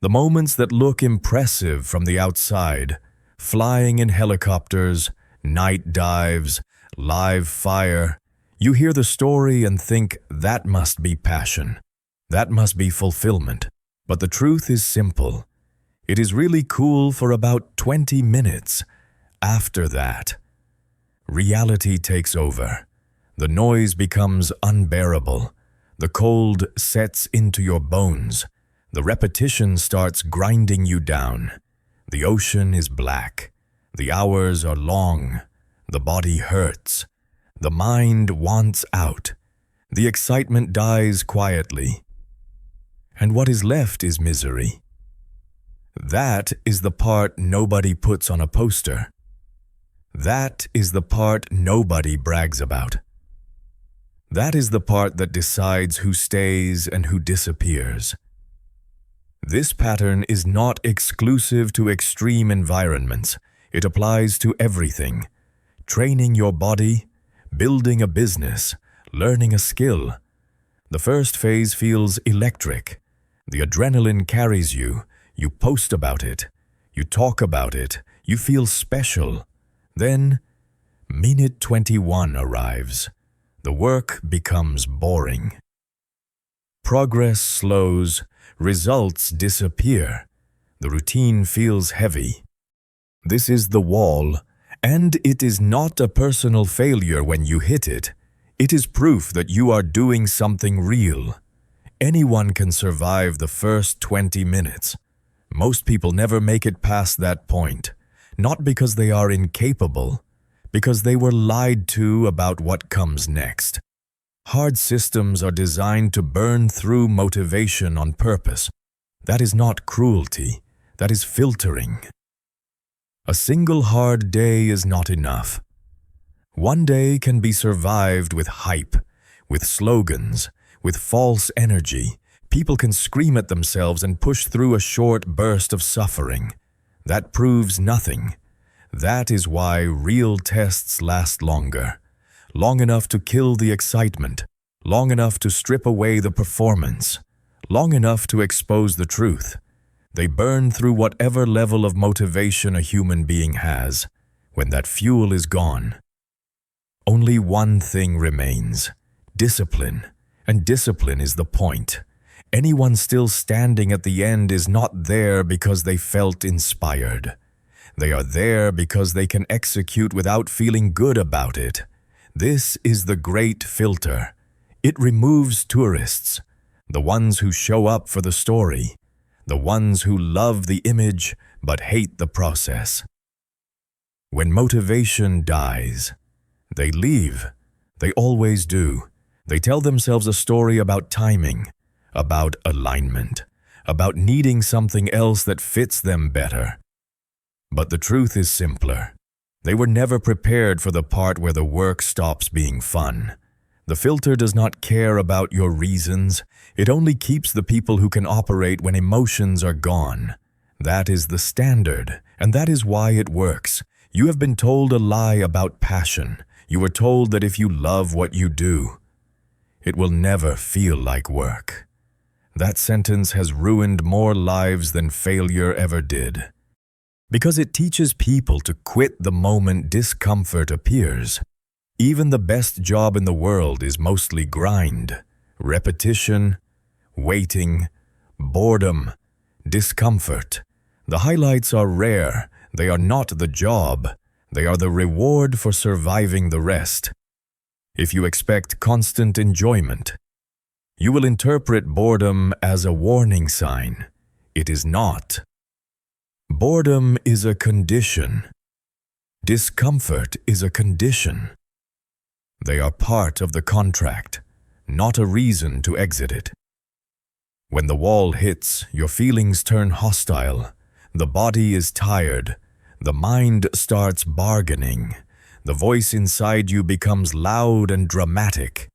the moments that look impressive from the outside, flying in helicopters, night dives, live fire. You hear the story and think that must be passion. That must be fulfillment. But the truth is simple. It is really cool for about 20 minutes. After that, reality takes over. The noise becomes unbearable. The cold sets into your bones. The repetition starts grinding you down. The ocean is black. The hours are long. The body hurts. The mind wants out. The excitement dies quietly. And what is left is misery. That is the part nobody puts on a poster. That is the part nobody brags about. That is the part that decides who stays and who disappears. This pattern is not exclusive to extreme environments. It applies to everything. Training your body, building a business, learning a skill. The first phase feels electric. The adrenaline carries you. You post about it. You talk about it. You feel special. Then, minute 21 arrives. The work becomes boring. Progress slows. Results disappear. The routine feels heavy. This is the wall, and it is not a personal failure when you hit it. It is proof that you are doing something real. Anyone can survive the first 20 minutes. Most people never make it past that point, not because they are incapable, because they were lied to about what comes next. Hard systems are designed to burn through motivation on purpose. That is not cruelty, that is filtering. A single hard day is not enough. One day can be survived with hype, with slogans, with false energy. People can scream at themselves and push through a short burst of suffering. That proves nothing. That is why real tests last longer. Long enough to kill the excitement. Long enough to strip away the performance. Long enough to expose the truth. They burn through whatever level of motivation a human being has. When that fuel is gone, only one thing remains: discipline. And discipline is the point. Anyone still standing at the end is not there because they felt inspired. They are there because they can execute without feeling good about it. This is the great filter. It removes tourists. the ones who show up for the story, the ones who love the image but hate the process. When motivation dies, they leave. They always do. They tell themselves a story about timing, about alignment, about needing something else that fits them better. But the truth is simpler. They were never prepared for the part where the work stops being fun. The filter does not care about your reasons. It only keeps the people who can operate when emotions are gone. That is the standard, and that is why it works. You have been told a lie about passion. You were told that if you love what you do, it will never feel like work. That sentence has ruined more lives than failure ever did. Because it teaches people to quit the moment discomfort appears. Even the best job in the world is mostly grind, repetition, waiting, boredom, discomfort. The highlights are rare. They are not the job. They are the reward for surviving the rest. If you expect constant enjoyment, you will interpret boredom as a warning sign. It is not. Boredom is a condition. Discomfort is a condition. They are part of the contract, not a reason to exit it. When the wall hits, your feelings turn hostile. The body is tired. The mind starts bargaining. The voice inside you becomes loud and dramatic.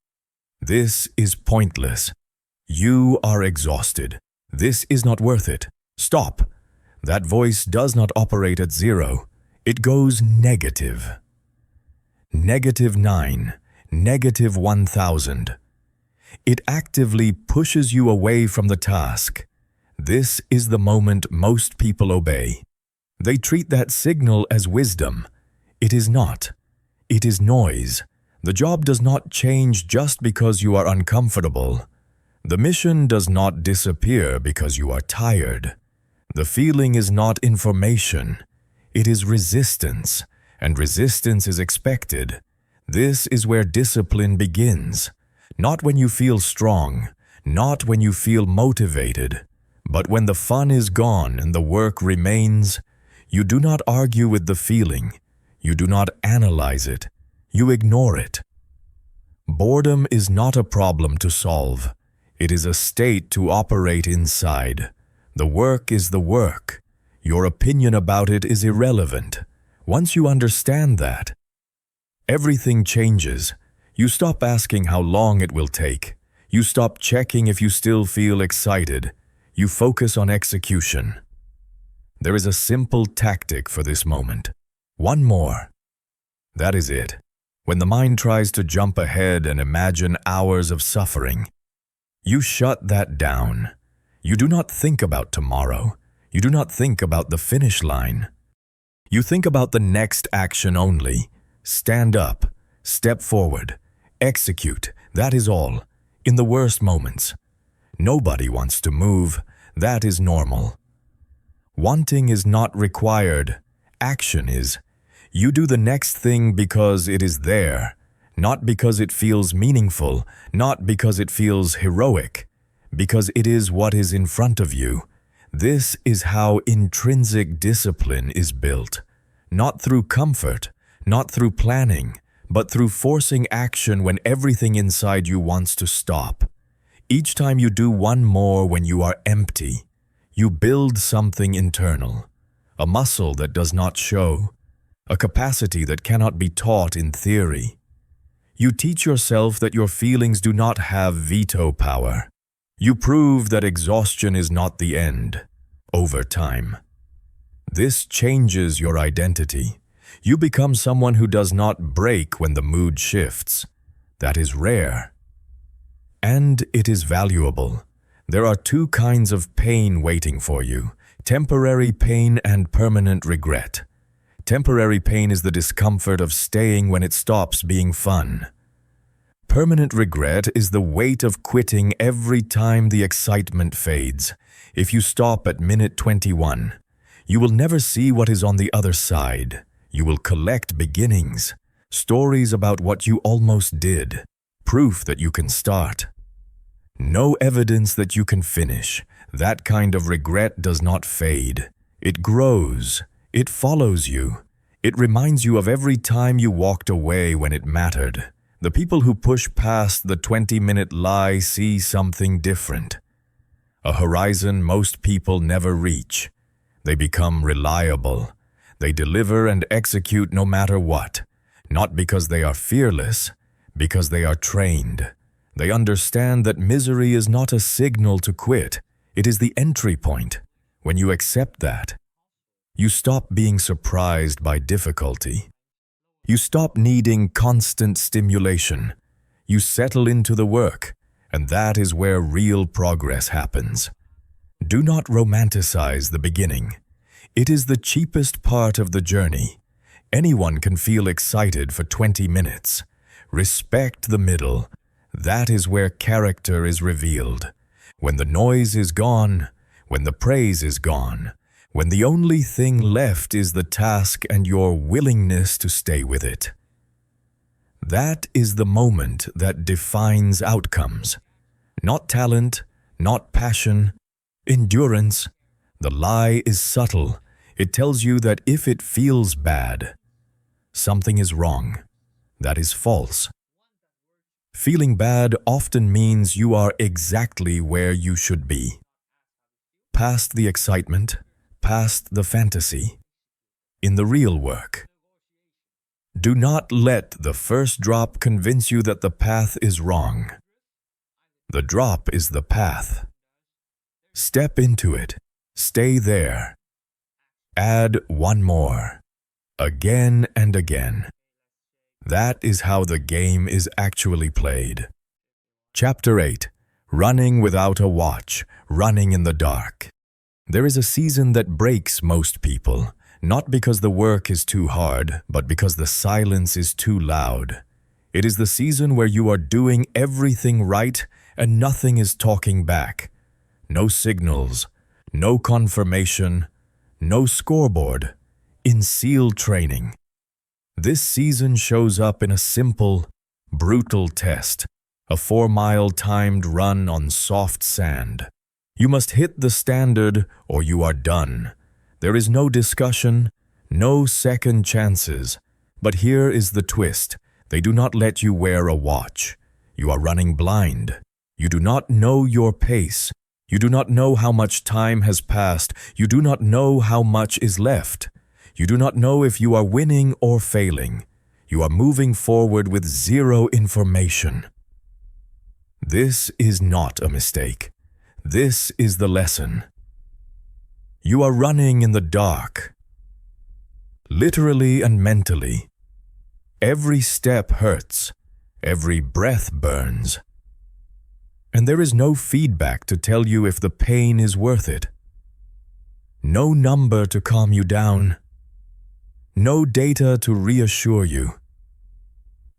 This is pointless. You are exhausted. This is not worth it. Stop. That voice does not operate at 0. It goes negative. -9, -1,000. It actively pushes you away from the task. This is the moment most people obey. They treat that signal as wisdom. It is not. It is noise. The job does not change just because you are uncomfortable. The mission does not disappear because you are tired. The feeling is not information. It is resistance, and resistance is expected. This is where discipline begins. Not when you feel strong, not when you feel motivated, but when the fun is gone and the work remains. You do not argue with the feeling. You do not analyze it. You ignore it. Boredom is not a problem to solve. It is a state to operate inside. The work is the work. Your opinion about it is irrelevant. Once you understand that, everything changes. You stop asking how long it will take. You stop checking if you still feel excited. You focus on execution. There is a simple tactic for this moment. One more. That is it. When the mind tries to jump ahead and imagine hours of suffering, you shut that down. You do not think about tomorrow. You do not think about the finish line. You think about the next action only. Stand up, step forward, execute, that is all. In the worst moments. Nobody wants to move. That is normal. Wanting is not required. Action is. You do the next thing because it is there, not because it feels meaningful, not because it feels heroic, because it is what is in front of you. This is how intrinsic discipline is built, not through comfort, not through planning, but through forcing action when everything inside you wants to stop. Each time you do one more when you are empty, you build something internal, a muscle that does not show, a capacity that cannot be taught in theory. You teach yourself that your feelings do not have veto power. You prove that exhaustion is not the end, over time. This changes your identity. You become someone who does not break when the mood shifts. That is rare. And it is valuable. There are two kinds of pain waiting for you: temporary pain and permanent regret. Temporary pain is the discomfort of staying when it stops being fun. Permanent regret is the weight of quitting every time the excitement fades. If you stop at minute 21, you will never see what is on the other side. You will collect beginnings, stories about what you almost did, proof that you can start. No evidence that you can finish. That kind of regret does not fade. It grows. It follows you. It reminds you of every time you walked away when it mattered. The people who push past the 20-minute lie see something different. A horizon most people never reach. They become reliable. They deliver and execute no matter what. Not because they are fearless, because they are trained. They understand that misery is not a signal to quit. It is the entry point. When you accept that, you stop being surprised by difficulty. You stop needing constant stimulation. You settle into the work, and that is where real progress happens. Do not romanticize the beginning. It is the cheapest part of the journey. Anyone can feel excited for 20 minutes. Respect the middle. That is where character is revealed. When the noise is gone, when the praise is gone, when the only thing left is the task and your willingness to stay with it. That is the moment that defines outcomes. Not talent, not passion, endurance. The lie is subtle. It tells you that if it feels bad, something is wrong. That is false. Feeling bad often means you are exactly where you should be. Past the excitement, past the fantasy, in the real work. Do not let the first drop convince you that the path is wrong. The drop is the path. Step into it. Stay there. Add one more. Again and again. That is how the game is actually played. Chapter 8. Running without a watch. Running in the dark. There is a season that breaks most people, not because the work is too hard, but because the silence is too loud. It is the season where you are doing everything right and nothing is talking back. No signals, no confirmation, no scoreboard. In SEAL training. This season shows up in a simple, brutal test, a 4-mile timed run on soft sand. You must hit the standard or you are done. There is no discussion, no second chances. But here is the twist. They do not let you wear a watch. You are running blind. You do not know your pace. You do not know how much time has passed. You do not know how much is left. You do not know if you are winning or failing. You are moving forward with zero information. This is not a mistake. This is the lesson. You are running in the dark. Literally and mentally. Every step hurts. Every breath burns. And there is no feedback to tell you if the pain is worth it. No number to calm you down. No data to reassure you.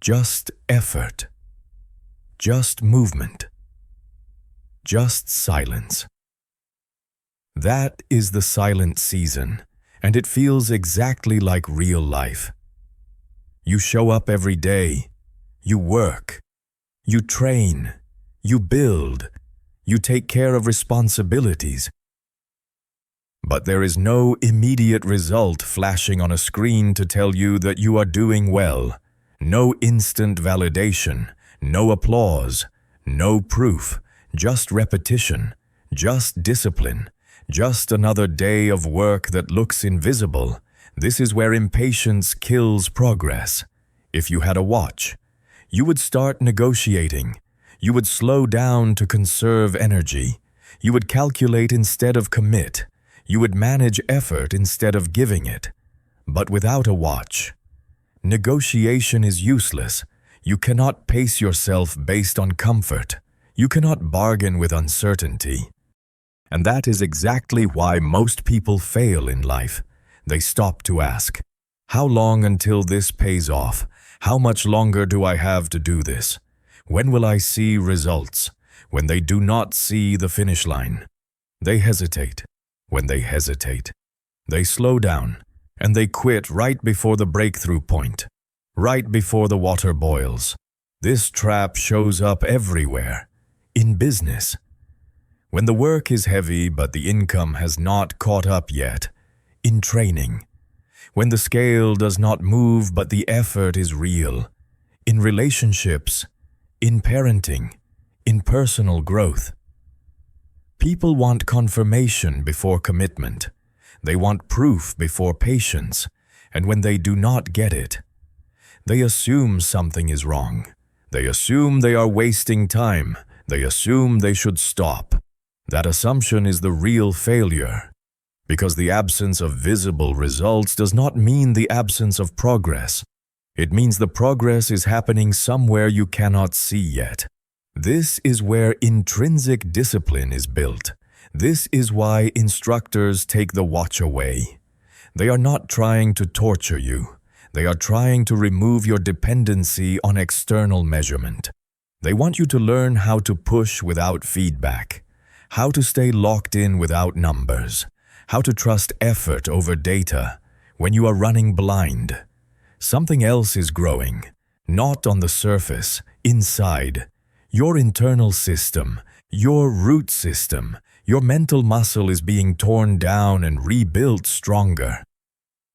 Just effort. Just movement. Just silence. That is the silent season, and it feels exactly like real life. You show up every day. You work. You train. You build. You take care of responsibilities. But there is no immediate result flashing on a screen to tell you that you are doing well. No instant validation. No applause. No proof. Just repetition. Just discipline. Just another day of work that looks invisible. This is where impatience kills progress. If you had a watch, you would start negotiating. You would slow down to conserve energy. You would calculate instead of commit. You would manage effort instead of giving it. But without a watch, negotiation is useless. You cannot pace yourself based on comfort. You cannot bargain with uncertainty. And that is exactly why most people fail in life. They stop to ask, how long until this pays off? How much longer do I have to do this? When will I see results? When they do not see the finish line, they hesitate. When they hesitate, they slow down, and they quit right before the breakthrough point, right before the water boils. This trap shows up everywhere. in business. When the work is heavy but the income has not caught up yet, in training. When the scale does not move but the effort is real, in relationships, in parenting, in personal growth. People want confirmation before commitment. They want proof before patience, and when they do not get it, they assume something is wrong. They assume they are wasting time. They assume they should stop. That assumption is the real failure, because the absence of visible results does not mean the absence of progress. It means the progress is happening somewhere you cannot see yet. This is where intrinsic discipline is built. This is why instructors take the watch away. They are not trying to torture you. They are trying to remove your dependency on external measurement. They want you to learn how to push without feedback, how to stay locked in without numbers, how to trust effort over data when you are running blind. Something else is growing, not on the surface, inside. Your internal system, your root system, your mental muscle is being torn down and rebuilt stronger.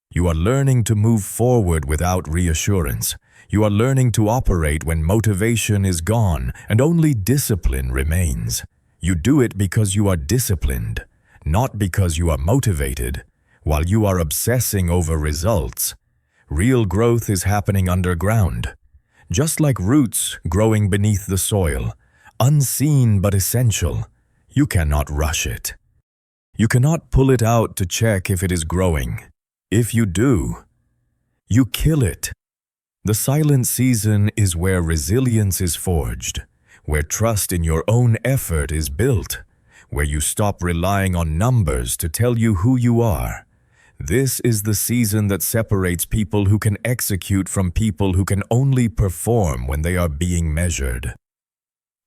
You are learning to move forward without reassurance. You are learning to operate when motivation is gone and only discipline remains. You do it because you are disciplined, not because you are motivated. While you are obsessing over results, real growth is happening underground. Just like roots growing beneath the soil, unseen but essential, you cannot rush it. You cannot pull it out to check if it is growing. If you do, you kill it. The silent season is where resilience is forged, where trust in your own effort is built, where you stop relying on numbers to tell you who you are. This is the season that separates people who can execute from people who can only perform when they are being measured.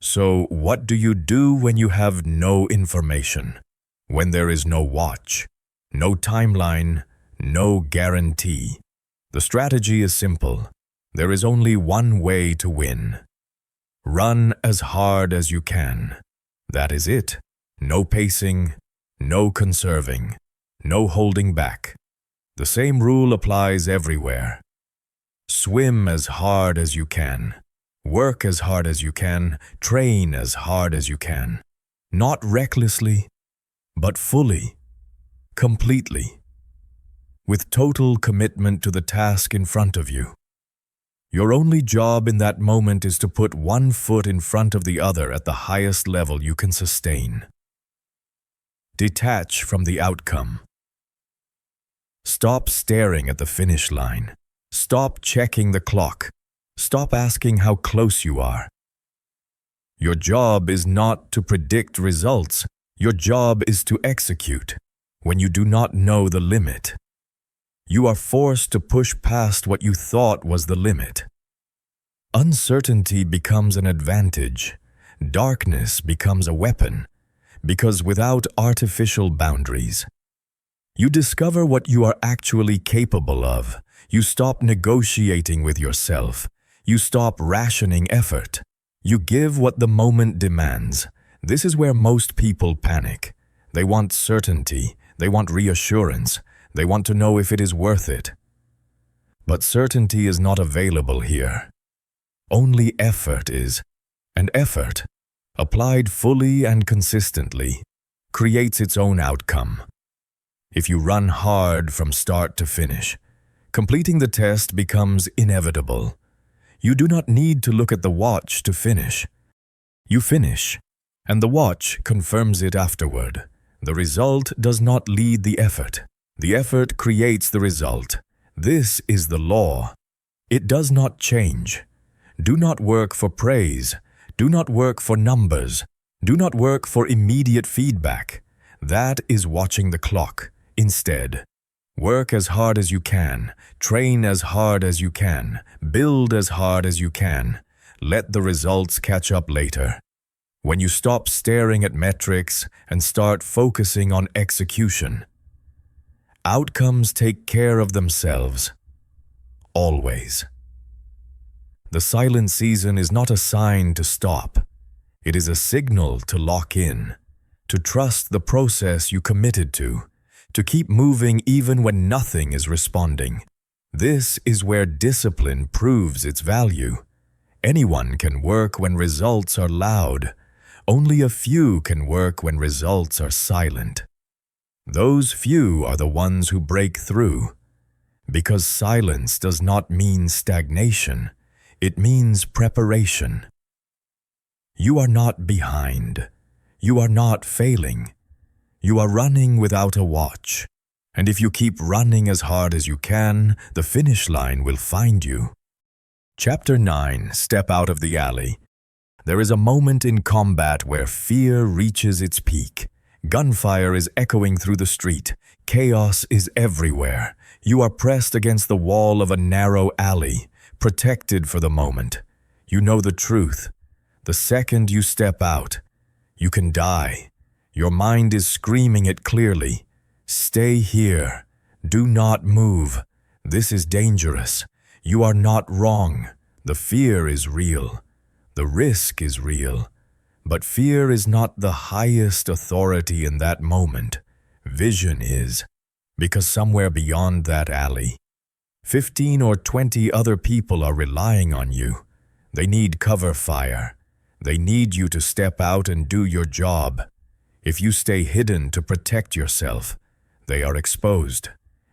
So, what do you do when you have no information? When there is no watch, no timeline, no guarantee? The strategy is simple. There is only one way to win. Run as hard as you can. That is it. No pacing, no conserving, no holding back. The same rule applies everywhere. Swim as hard as you can. Work as hard as you can. Train as hard as you can. Not recklessly, but fully, completely, with total commitment to the task in front of you. Your only job in that moment is to put one foot in front of the other at the highest level you can sustain. Detach from the outcome. Stop staring at the finish line. Stop checking the clock. Stop asking how close you are. Your job is not to predict results. Your job is to execute when you do not know the limit. You are forced to push past what you thought was the limit. Uncertainty becomes an advantage. Darkness becomes a weapon, because without artificial boundaries, you discover what you are actually capable of. You stop negotiating with yourself. You stop rationing effort. You give what the moment demands. This is where most people panic. They want certainty. They want reassurance. They want to know if it is worth it. But certainty is not available here. Only effort is, and effort, applied fully and consistently, creates its own outcome. If you run hard from start to finish, completing the test becomes inevitable. You do not need to look at the watch to finish. You finish, and the watch confirms it afterward. The result does not lead the effort. The effort creates the result. This is the law. It does not change. Do not work for praise. Do not work for numbers. Do not work for immediate feedback. That is watching the clock. Instead, work as hard as you can. Train as hard as you can. Build as hard as you can. Let the results catch up later. When you stop staring at metrics and start focusing on execution, outcomes take care of themselves. Always. The silent season is not a sign to stop. It is a signal to lock in, to trust the process you committed to keep moving even when nothing is responding. This is where discipline proves its value. Anyone can work when results are loud. Only a few can work when results are silent. Those few are the ones who break through. Because silence does not mean stagnation, it means preparation. You are not behind. You are not failing. You are running without a watch. And if you keep running as hard as you can, the finish line will find you. Chapter 9. Step out of the alley. There is a moment in combat where fear reaches its peak. Gunfire is echoing through the street. Chaos is everywhere. You are pressed against the wall of a narrow alley, protected for the moment. You know the truth. The second you step out, you can die. Your mind is screaming it clearly. Stay here. Do not move. This is dangerous. You are not wrong. The fear is real. The risk is real. But fear is not the highest authority in that moment. Vision is. Because somewhere beyond that alley, 15 or 20 other people are relying on you. They need cover fire. They need you to step out and do your job. If you stay hidden to protect yourself, they are exposed.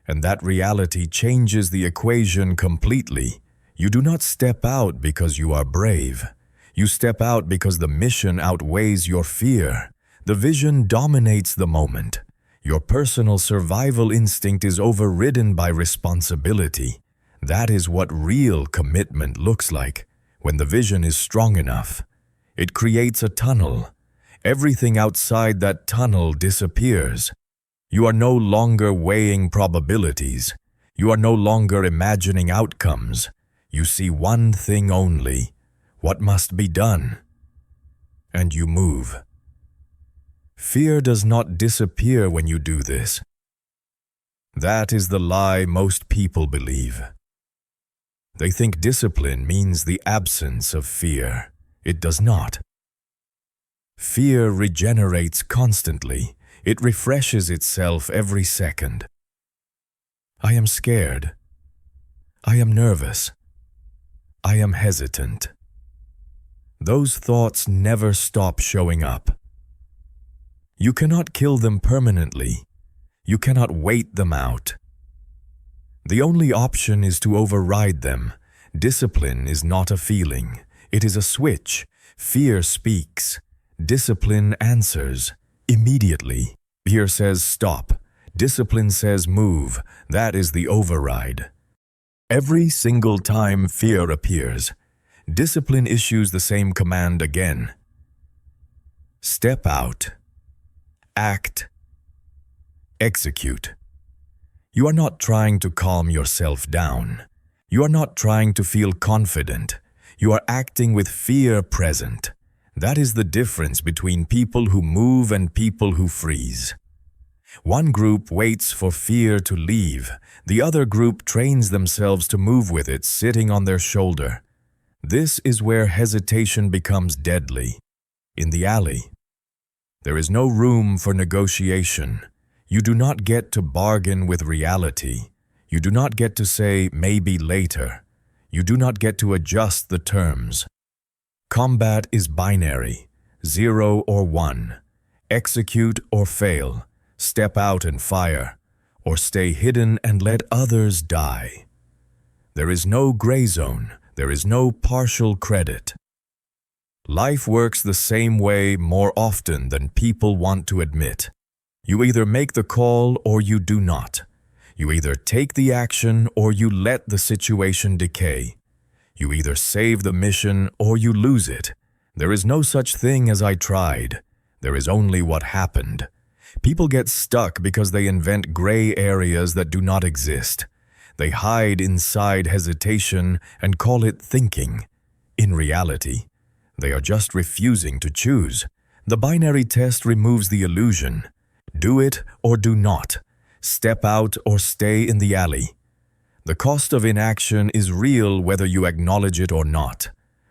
And that reality changes the equation completely. You do not step out because you are brave. You step out because the mission outweighs your fear. The vision dominates the moment. Your personal survival instinct is overridden by responsibility. That is what real commitment looks like, when the vision is strong enough. It creates a tunnel. Everything outside that tunnel disappears. You are no longer weighing probabilities. You are no longer imagining outcomes. You see one thing only, what must be done. And you move. Fear does not disappear when you do this. That is the lie most people believe. They think discipline means the absence of fear. It does not. Fear regenerates constantly. It refreshes itself every second. I am scared. I am nervous. I am hesitant. Those thoughts never stop showing up. You cannot kill them permanently. You cannot wait them out. The only option is to override them. Discipline is not a feeling. It is a switch. Fear speaks. Discipline answers. Immediately. Fear says stop. Discipline says move. That is the override. Every single time fear appears, discipline issues the same command again. Step out. Act. Execute. You are not trying to calm yourself down. You are not trying to feel confident. You are acting with fear present. That is the difference between people who move and people who freeze. One group waits for fear to leave. The other group trains themselves to move with it sitting on their shoulder. This is where hesitation becomes deadly. In the alley, there is no room for negotiation. You do not get to bargain with reality. You do not get to say maybe later. You do not get to adjust the terms. Combat is binary, 0 or 1. Execute or fail. Step out and fire, or stay hidden and let others die. There is no gray zone. There is no partial credit. Life works the same way more often than people want to admit. You either make the call or you do not. You either take the action or you let the situation decay. You either save the mission or you lose it. There is no such thing as I tried. There is only what happened. People get stuck because they invent gray areas that do not exist. They hide inside hesitation and call it thinking. In reality, they are just refusing to choose. The binary test removes the illusion. Do it or do not. Step out or stay in the alley. The cost of inaction is real whether you acknowledge it or not.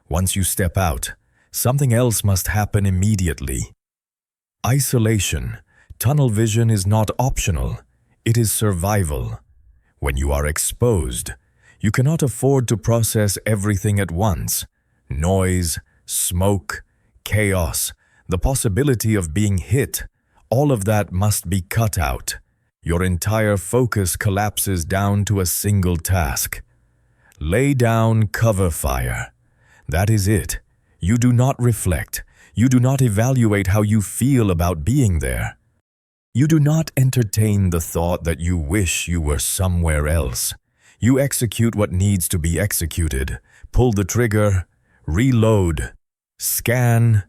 Once you step out, Something else must happen immediately. Isolation, tunnel vision is not optional. It is survival. When you are exposed, you cannot afford to process everything at once. Noise, smoke, chaos, the possibility of being hit, all of that must be cut out. Your entire focus collapses down to a single task. Lay down cover fire. That is it. You do not reflect. You do not evaluate how you feel about being there. You do not entertain the thought that you wish you were somewhere else. You execute what needs to be executed. Pull the trigger, reload, scan,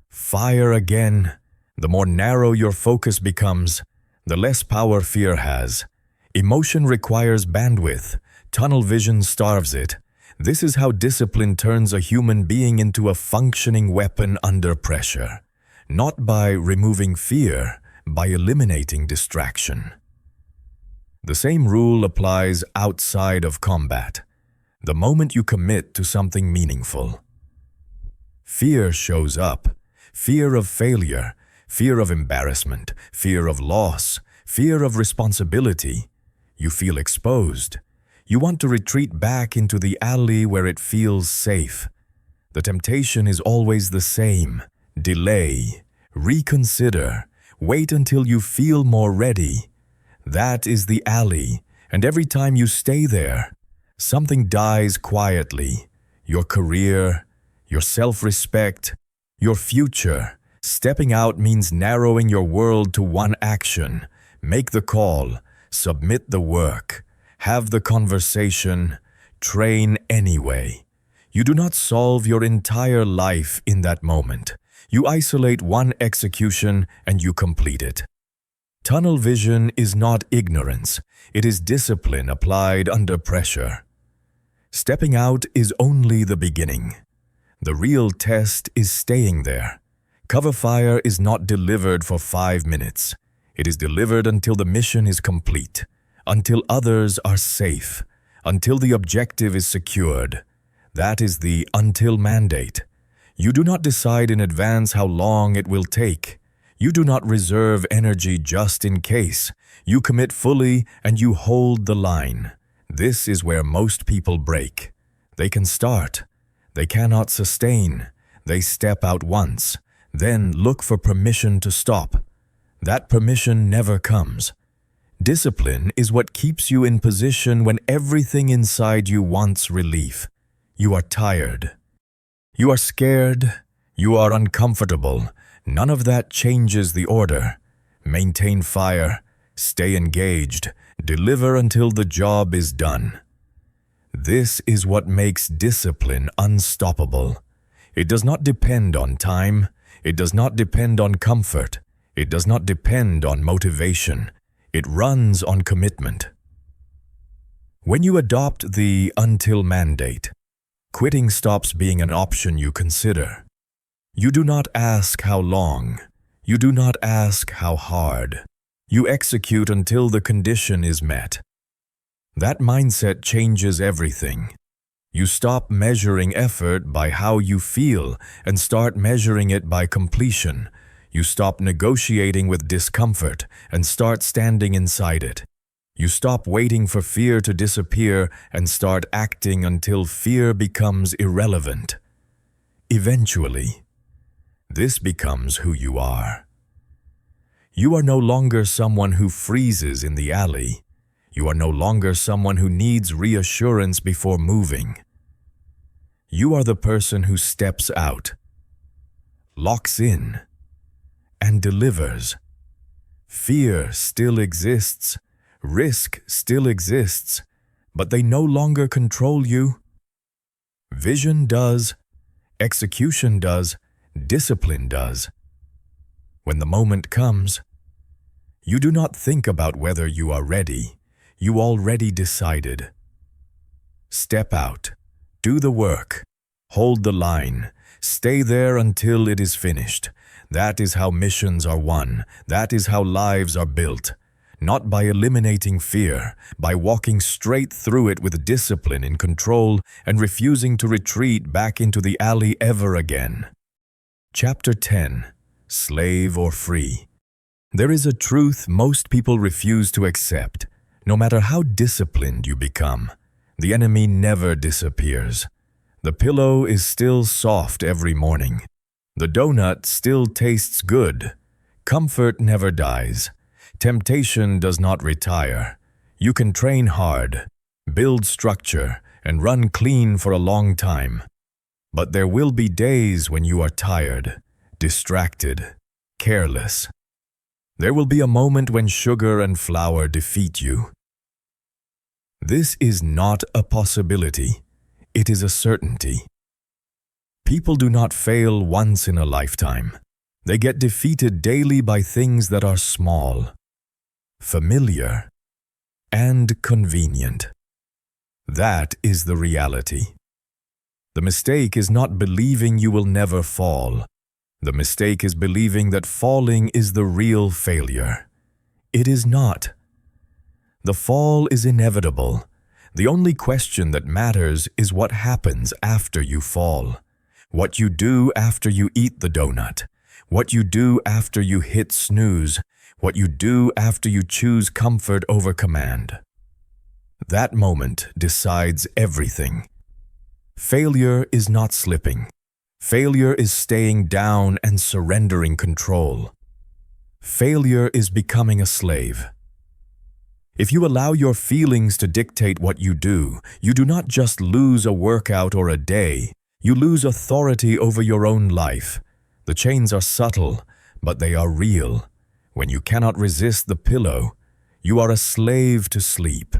fire again. The more narrow your focus becomes, the less power fear has. Emotion requires bandwidth. Tunnel vision starves it. This is how discipline turns a human being into a functioning weapon under pressure. Not by removing fear, by eliminating distraction. The same rule applies outside of combat. The moment you commit to something meaningful. Fear shows up. Fear of failure, fear of embarrassment, fear of loss, fear of responsibility. You feel exposed. You want to retreat back into the alley where it feels safe. The temptation is always the same. Delay, reconsider, wait until you feel more ready. That is the alley, and every time you stay there, something dies quietly. Your career, your self-respect, your future. Stepping out means narrowing your world to one action. Make the call, submit the work, have the conversation, train anyway. You do not solve your entire life in that moment. You isolate one execution and you complete it. Tunnel vision is not ignorance. It is discipline applied under pressure. Stepping out is only the beginning. The real test is staying there. Cover fire is not delivered for 5 minutes. It is delivered until the mission is complete, until others are safe, until the objective is secured. That is the until mandate. You do not decide in advance how long it will take. You do not reserve energy just in case. You commit fully and you hold the line. This is where most people break. They can start. They cannot sustain. They step out once, then look for permission to stop. That permission never comes. Discipline is what keeps you in position when everything inside you wants relief. You are tired. You are scared. You are uncomfortable. None of that changes the order. Maintain fire. Stay engaged. Deliver until the job is done. This is what makes discipline unstoppable. It does not depend on time. It does not depend on comfort. It does not depend on motivation. It runs on commitment. When you adopt the until mandate, quitting stops being an option you consider. You do not ask how long. You do not ask how hard. You execute until the condition is met. That mindset changes everything. You stop measuring effort by how you feel and start measuring it by completion. You stop negotiating with discomfort and start standing inside it. You stop waiting for fear to disappear and start acting until fear becomes irrelevant. Eventually, this becomes who you are. You are no longer someone who freezes in the alley. You are no longer someone who needs reassurance before moving. You are the person who steps out, locks in, and delivers. Fear still exists, risk still exists, but they no longer control you. Vision does, execution does, discipline does. When the moment comes, you do not think about whether you are ready. You already decided. Step out, do the work, hold the line, stay there until it is finished. That is how missions are won. That is how lives are built. not by eliminating fear, by walking straight through it with discipline in control and refusing to retreat back into the alley ever again. Chapter 10. Slave or Free. There is a truth most people refuse to accept. No matter how disciplined you become, the enemy never disappears. The pillow is still soft every morning. The donut still tastes good. Comfort never dies. Temptation does not retire. You can train hard, build structure, and run clean for a long time. But there will be days when you are tired, distracted, careless. There will be a moment when sugar and flour defeat you. This is not a possibility. It is a certainty. People do not fail once in a lifetime. They get defeated daily by things that are small, familiar, and convenient. That is the reality. The mistake is not believing you will never fall. The mistake is believing that falling is the real failure. It is not. The fall is inevitable. The only question that matters is what happens after you fall. What you do after you eat the donut. What you do after you hit snooze. What you do after you choose comfort over command. That moment decides everything. Failure is not slipping. Failure is staying down and surrendering control. Failure is becoming a slave. If you allow your feelings to dictate what you do not just lose a workout or a day, you lose authority over your own life. The chains are subtle, but they are real. When you cannot resist the pillow, you are a slave to sleep.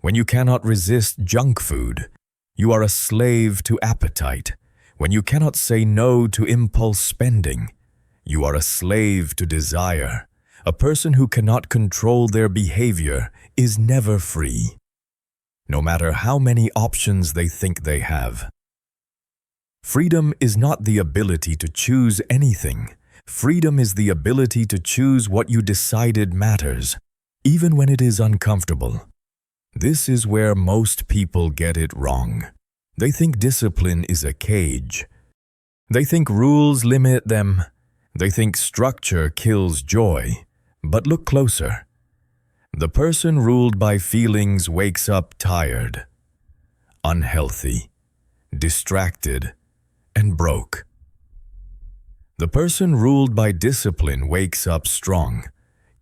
When you cannot resist junk food, you are a slave to appetite. When you cannot say no to impulse spending, you are a slave to desire. A person who cannot control their behavior is never free, no matter how many options they think they have. Freedom is not the ability to choose anything. Freedom is the ability to choose what you decided matters, even when it is uncomfortable. This is where most people get it wrong. They think discipline is a cage. They think rules limit them. They think structure kills joy. But look closer. The person ruled by feelings wakes up tired, unhealthy, distracted, and broke. The person ruled by discipline wakes up strong,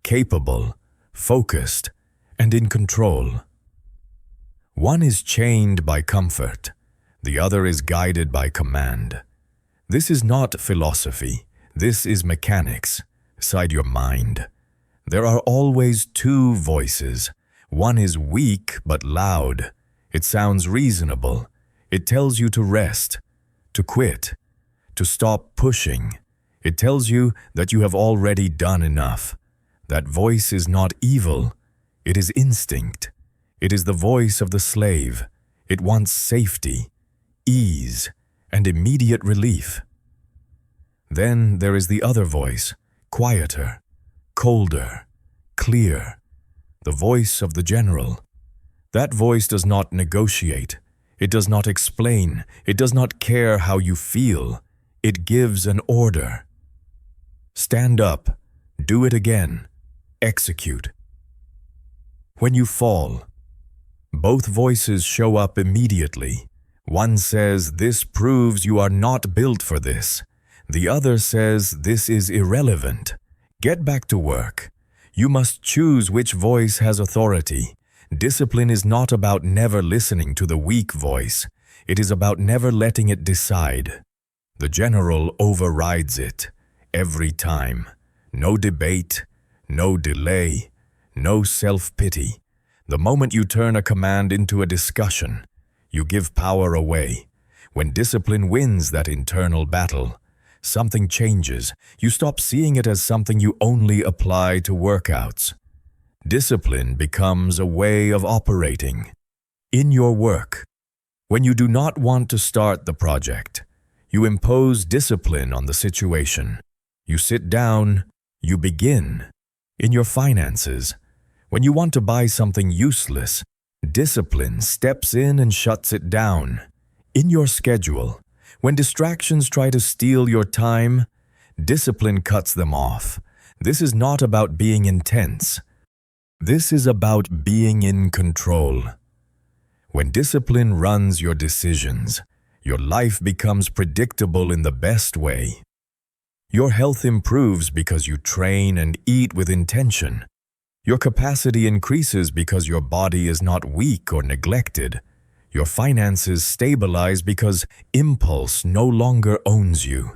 capable, focused, and in control. One is chained by comfort. The other is guided by command. This is not philosophy. This is mechanics, inside your mind. There are always two voices. One is weak but loud. It sounds reasonable. It tells you to rest, to quit, to stop pushing. It tells you that you have already done enough. That voice is not evil. It is instinct. It is the voice of the slave. It wants safety, ease, and immediate relief. Then there is the other voice, quieter, colder, clear, the voice of the general. That voice does not negotiate. It does not explain. It does not care how you feel. It gives an order. Stand up. Do it again. Execute. When you fall, both voices show up immediately. One says, "This proves you are not built for this." The other says, "This is irrelevant. Get back to work." You must choose which voice has authority. Discipline is not about never listening to the weak voice. It is about never letting it decide. The general overrides it every time. No debate, no delay, no self-pity. The moment you turn a command into a discussion, you give power away. When discipline wins that internal battle, something changes. You stop seeing it as something you only apply to workouts. Discipline becomes a way of operating. In your work, when you do not want to start the project, you impose discipline on the situation. You sit down, you begin. In your finances, When you want to buy something useless, discipline steps in and shuts it down. In your schedule, when distractions try to steal your time, discipline cuts them off. This is not about being intense. This is about being in control. When discipline runs your decisions, your life becomes predictable in the best way. Your health improves because you train and eat with intention. Your capacity increases because your body is not weak or neglected. Your finances stabilize because impulse no longer owns you.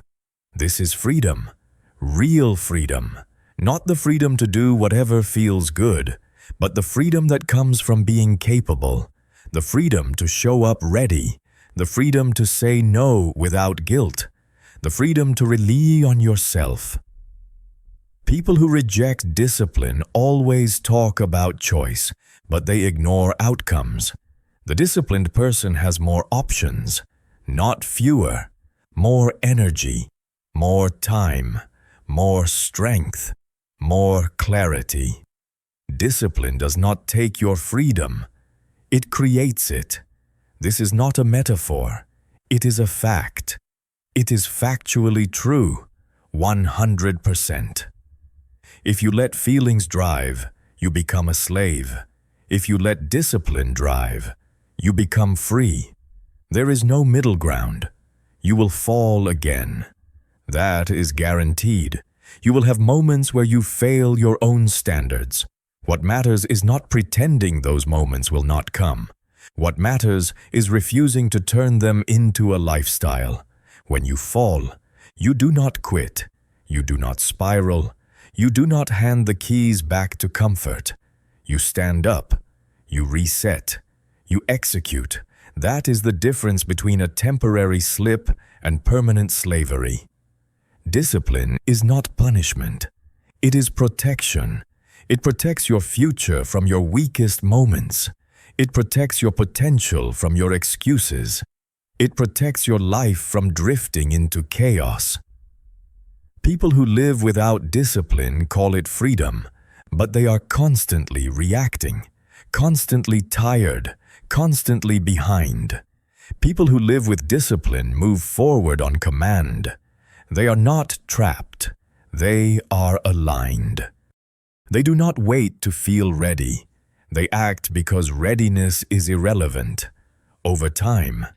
This is freedom, real freedom, not the freedom to do whatever feels good, but the freedom that comes from being capable, the freedom to show up ready, the freedom to say no without guilt, the freedom to rely on yourself. People who reject discipline always talk about choice, but they ignore outcomes. The disciplined person has more options, not fewer, more energy, more time, more strength, more clarity. Discipline does not take your freedom. It creates it. This is not a metaphor. It is a fact. It is factually true, 100%. If you let feelings drive, you become a slave. If you let discipline drive, you become free. There is no middle ground. You will fall again. That is guaranteed. You will have moments where you fail your own standards. What matters is not pretending those moments will not come. What matters is refusing to turn them into a lifestyle. When you fall, you do not quit. You do not spiral. You do not hand the keys back to comfort. You stand up. You reset. You execute. That is the difference between a temporary slip and permanent slavery. Discipline is not punishment. It is protection. It protects your future from your weakest moments. It protects your potential from your excuses. It protects your life from drifting into chaos. People who live without discipline call it freedom, but they are constantly reacting, constantly tired, constantly behind. People who live with discipline move forward on command. They are not trapped. They are aligned. They do not wait to feel ready. They act because readiness is irrelevant. Over time,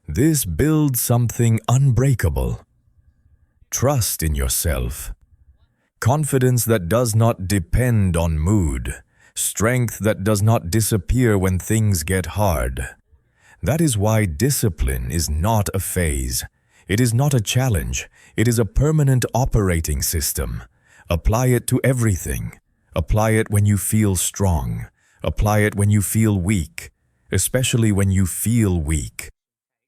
this builds something unbreakable. Trust in yourself. Confidence that does not depend on mood. Strength that does not disappear when things get hard. That is why discipline is not a phase. It is not a challenge. It is a permanent operating system. Apply it to everything. Apply it when you feel strong. Apply it when you feel weak, especially when you feel weak.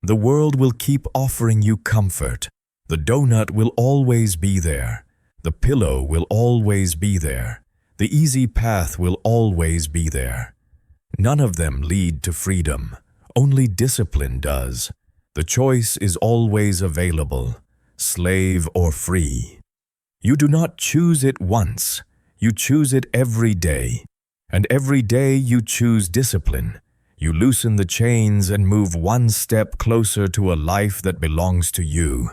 The world will keep offering you comfort. The donut will always be there. The pillow will always be there. The easy path will always be there. None of them lead to freedom. Only discipline does. The choice is always available, slave or free. You do not choose it once. You choose it every day. And every day you choose discipline. You loosen the chains and move one step closer to a life that belongs to you.